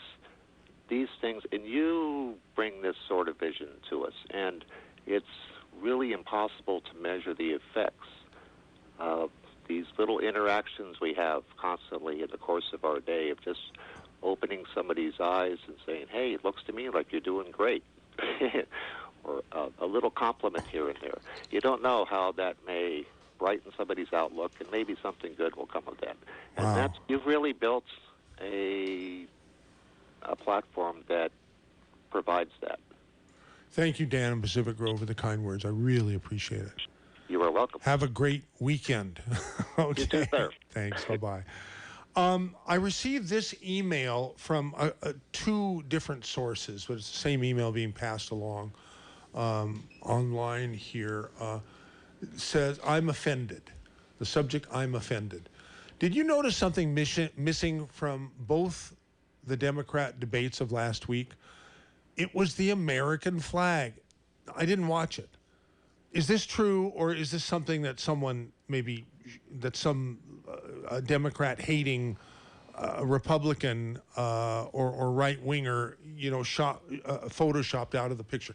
these things, and you bring this sort of vision to us, and it's really impossible to measure the effects of these little interactions we have constantly in the course of our day of just opening somebody's eyes and saying, hey, it looks to me like you're doing great. Or a little compliment here and there. You don't know how that may brighten somebody's outlook, and maybe something good will come of that. And you've really built a platform that provides that. Thank you, Dan in Pacific Grove, for the kind words. I really appreciate it. You are welcome. Have a great weekend. Okay. You too, sir. Thanks. Bye-bye. I received this email from 2 different sources, but it's the same email being passed along online here. It says, I'm offended. The subject, I'm offended. Did you notice something missing from both the Democrat debates of last week? It was the American flag. I didn't watch it. Is this true, or is this something that someone some Democrat hating Republican or right winger, photoshopped out of the picture?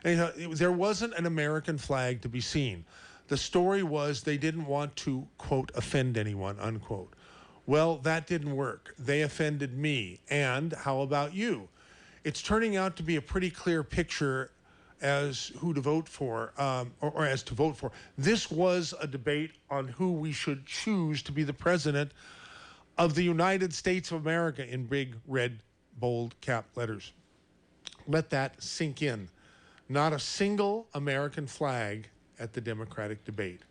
And there wasn't an American flag to be seen. The story was they didn't want to, quote, offend anyone, unquote. Well, that didn't work. They offended me. And how about you? It's turning out to be a pretty clear picture as who to vote for, or as to vote for. This was a debate on who we should choose to be the president of the United States of America in big, red, bold cap letters. Let that sink in. Not a single American flag at the Democratic debate.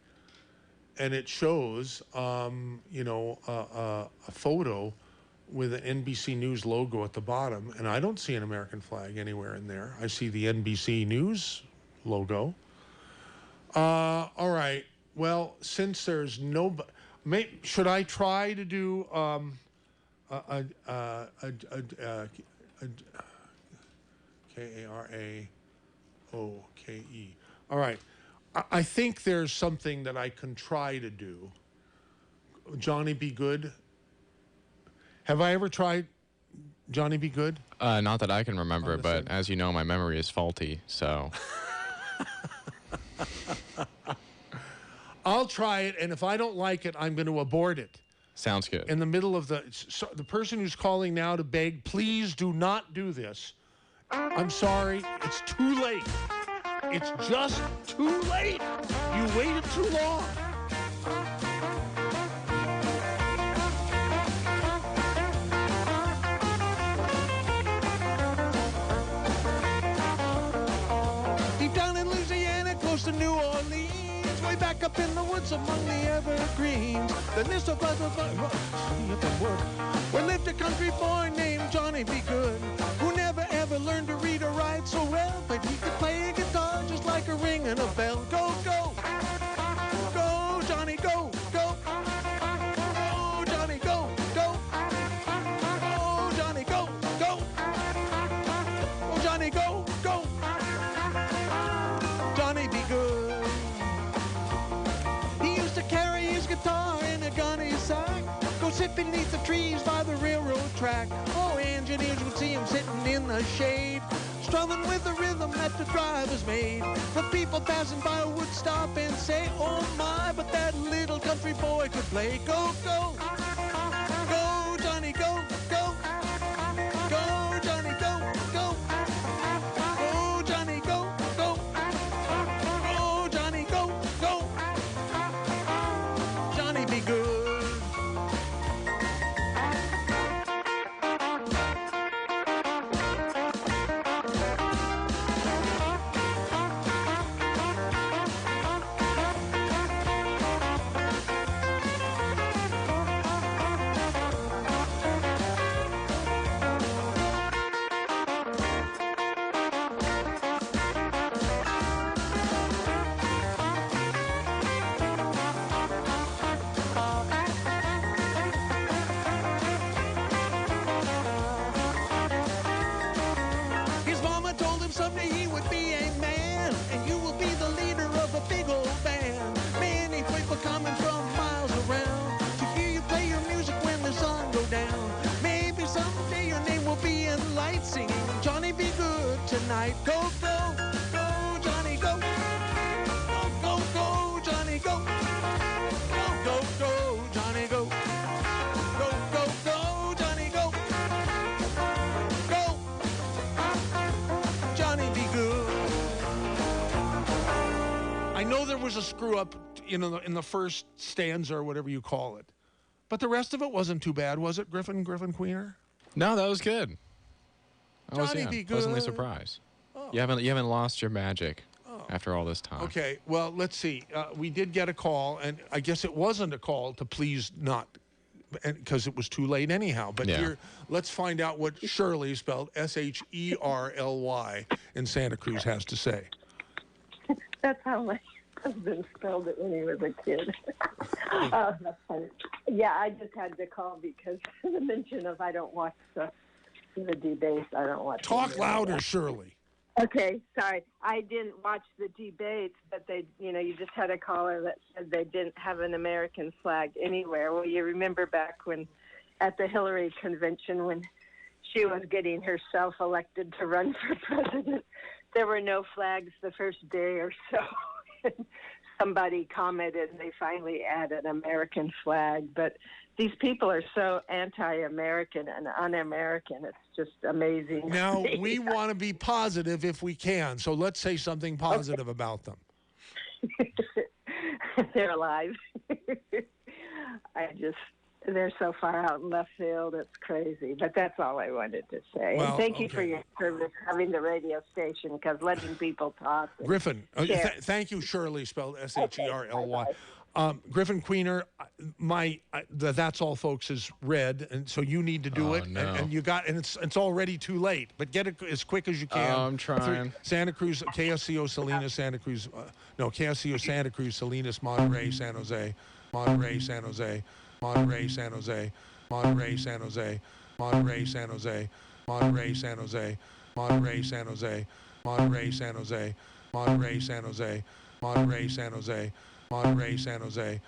And it shows, a photo with an NBC News logo at the bottom, and I don't see an American flag anywhere in there. I see the NBC News logo. All right. Well, since there's no, should I try to do Karaoke? All right. I think there's something that I can try to do. Johnny Be Good. Have I ever tried Johnny Be Good? Not that I can remember, but as you know, my memory is faulty, so. I'll try it, and if I don't like it, I'm going to abort it. Sounds good. In the middle of the person who's calling now to beg, please do not do this. I'm sorry, it's too late. It's just too late. You waited too long. Deep down in Louisiana, close to New Orleans, way back up in the woods among the evergreens, the Nissel where lived a country boy named Johnny Be Good, who never ever learned to read or write so well, but he could play a guitar just like a ring and a bell. Go, go, go, Johnny, go, go, go, Johnny, go, go, go, Johnny, go, go, oh, Johnny, go, go, Johnny Be Good. He used to carry his guitar in a gunny sack, go sit beneath the trees by the railroad track. Oh, engineers would see him sitting in the shade, strumming with the rhythm that the drivers made. The people passing by would stop and say, oh my, but that little country boy could play. Go, go, go, Johnny, go, go, go, Johnny, go, go, go, Johnny, go, go, go, Johnny, go, go, Johnny Be Good. His mama told him someday he would be a man, and you will be the leader of a big old band. Many people coming from miles around to hear you play your music when the sun go down. Maybe someday your name will be in lights singing Johnny Be Good tonight. Go, go, go, Johnny, go. Go, go, go, Johnny, go. Go, go, go, Johnny, go. Go, go, go, Johnny, go. Go, Johnny Be Good. I know there was a screw up in the first stanza or whatever you call it, but the rest of it wasn't too bad, was it, Griffin Queener? No, that was good. I was Johnny Be pleasantly Good. surprised. You haven't lost your magic after all this time. Okay, well, let's see. We did get a call, and I guess it wasn't a call to please not, because it was too late anyhow. But Yeah. here, let's find out what Shirley, spelled Sherly, in Santa Cruz has to say. That's how my husband spelled it when he was a kid. Oh, that's funny. Yeah, I just had to call because the mention of I don't watch the debates. I don't watch. Talk louder, Shirley. Okay, sorry. I didn't watch the debates, but you just had a caller that said they didn't have an American flag anywhere. Well, you remember back when, at the Hillary convention, when she was getting herself elected to run for president, there were no flags the first day or so. Somebody commented and they finally added an American flag, but these people are so anti-American and un-American. It's just amazing. Now, we want to be positive if we can, so let's say something positive about them. They're alive. They're so far out in left field, it's crazy. But that's all I wanted to say. Well, and thank you okay. for your service, having the radio station, because letting people talk. Griffin, thank you, Shirley, spelled Sherly. Griffin Queener, That's All Folks is read, and so you need to do it. No. And you got, and it's already too late. But get it as quick as you can. I'm trying. Santa Cruz, KSCO, Salinas, Santa Cruz. KSCO, Santa Cruz, Salinas, Monterey, San Jose, Monterey, San Jose, Monterey, San Jose, Monterey, San Jose, Monterey, San Jose, Monterey, San Jose, Monterey, San Jose, Monterey, San Jose, Monterey, San Jose, Monterey, San Jose, Monterey, San Jose.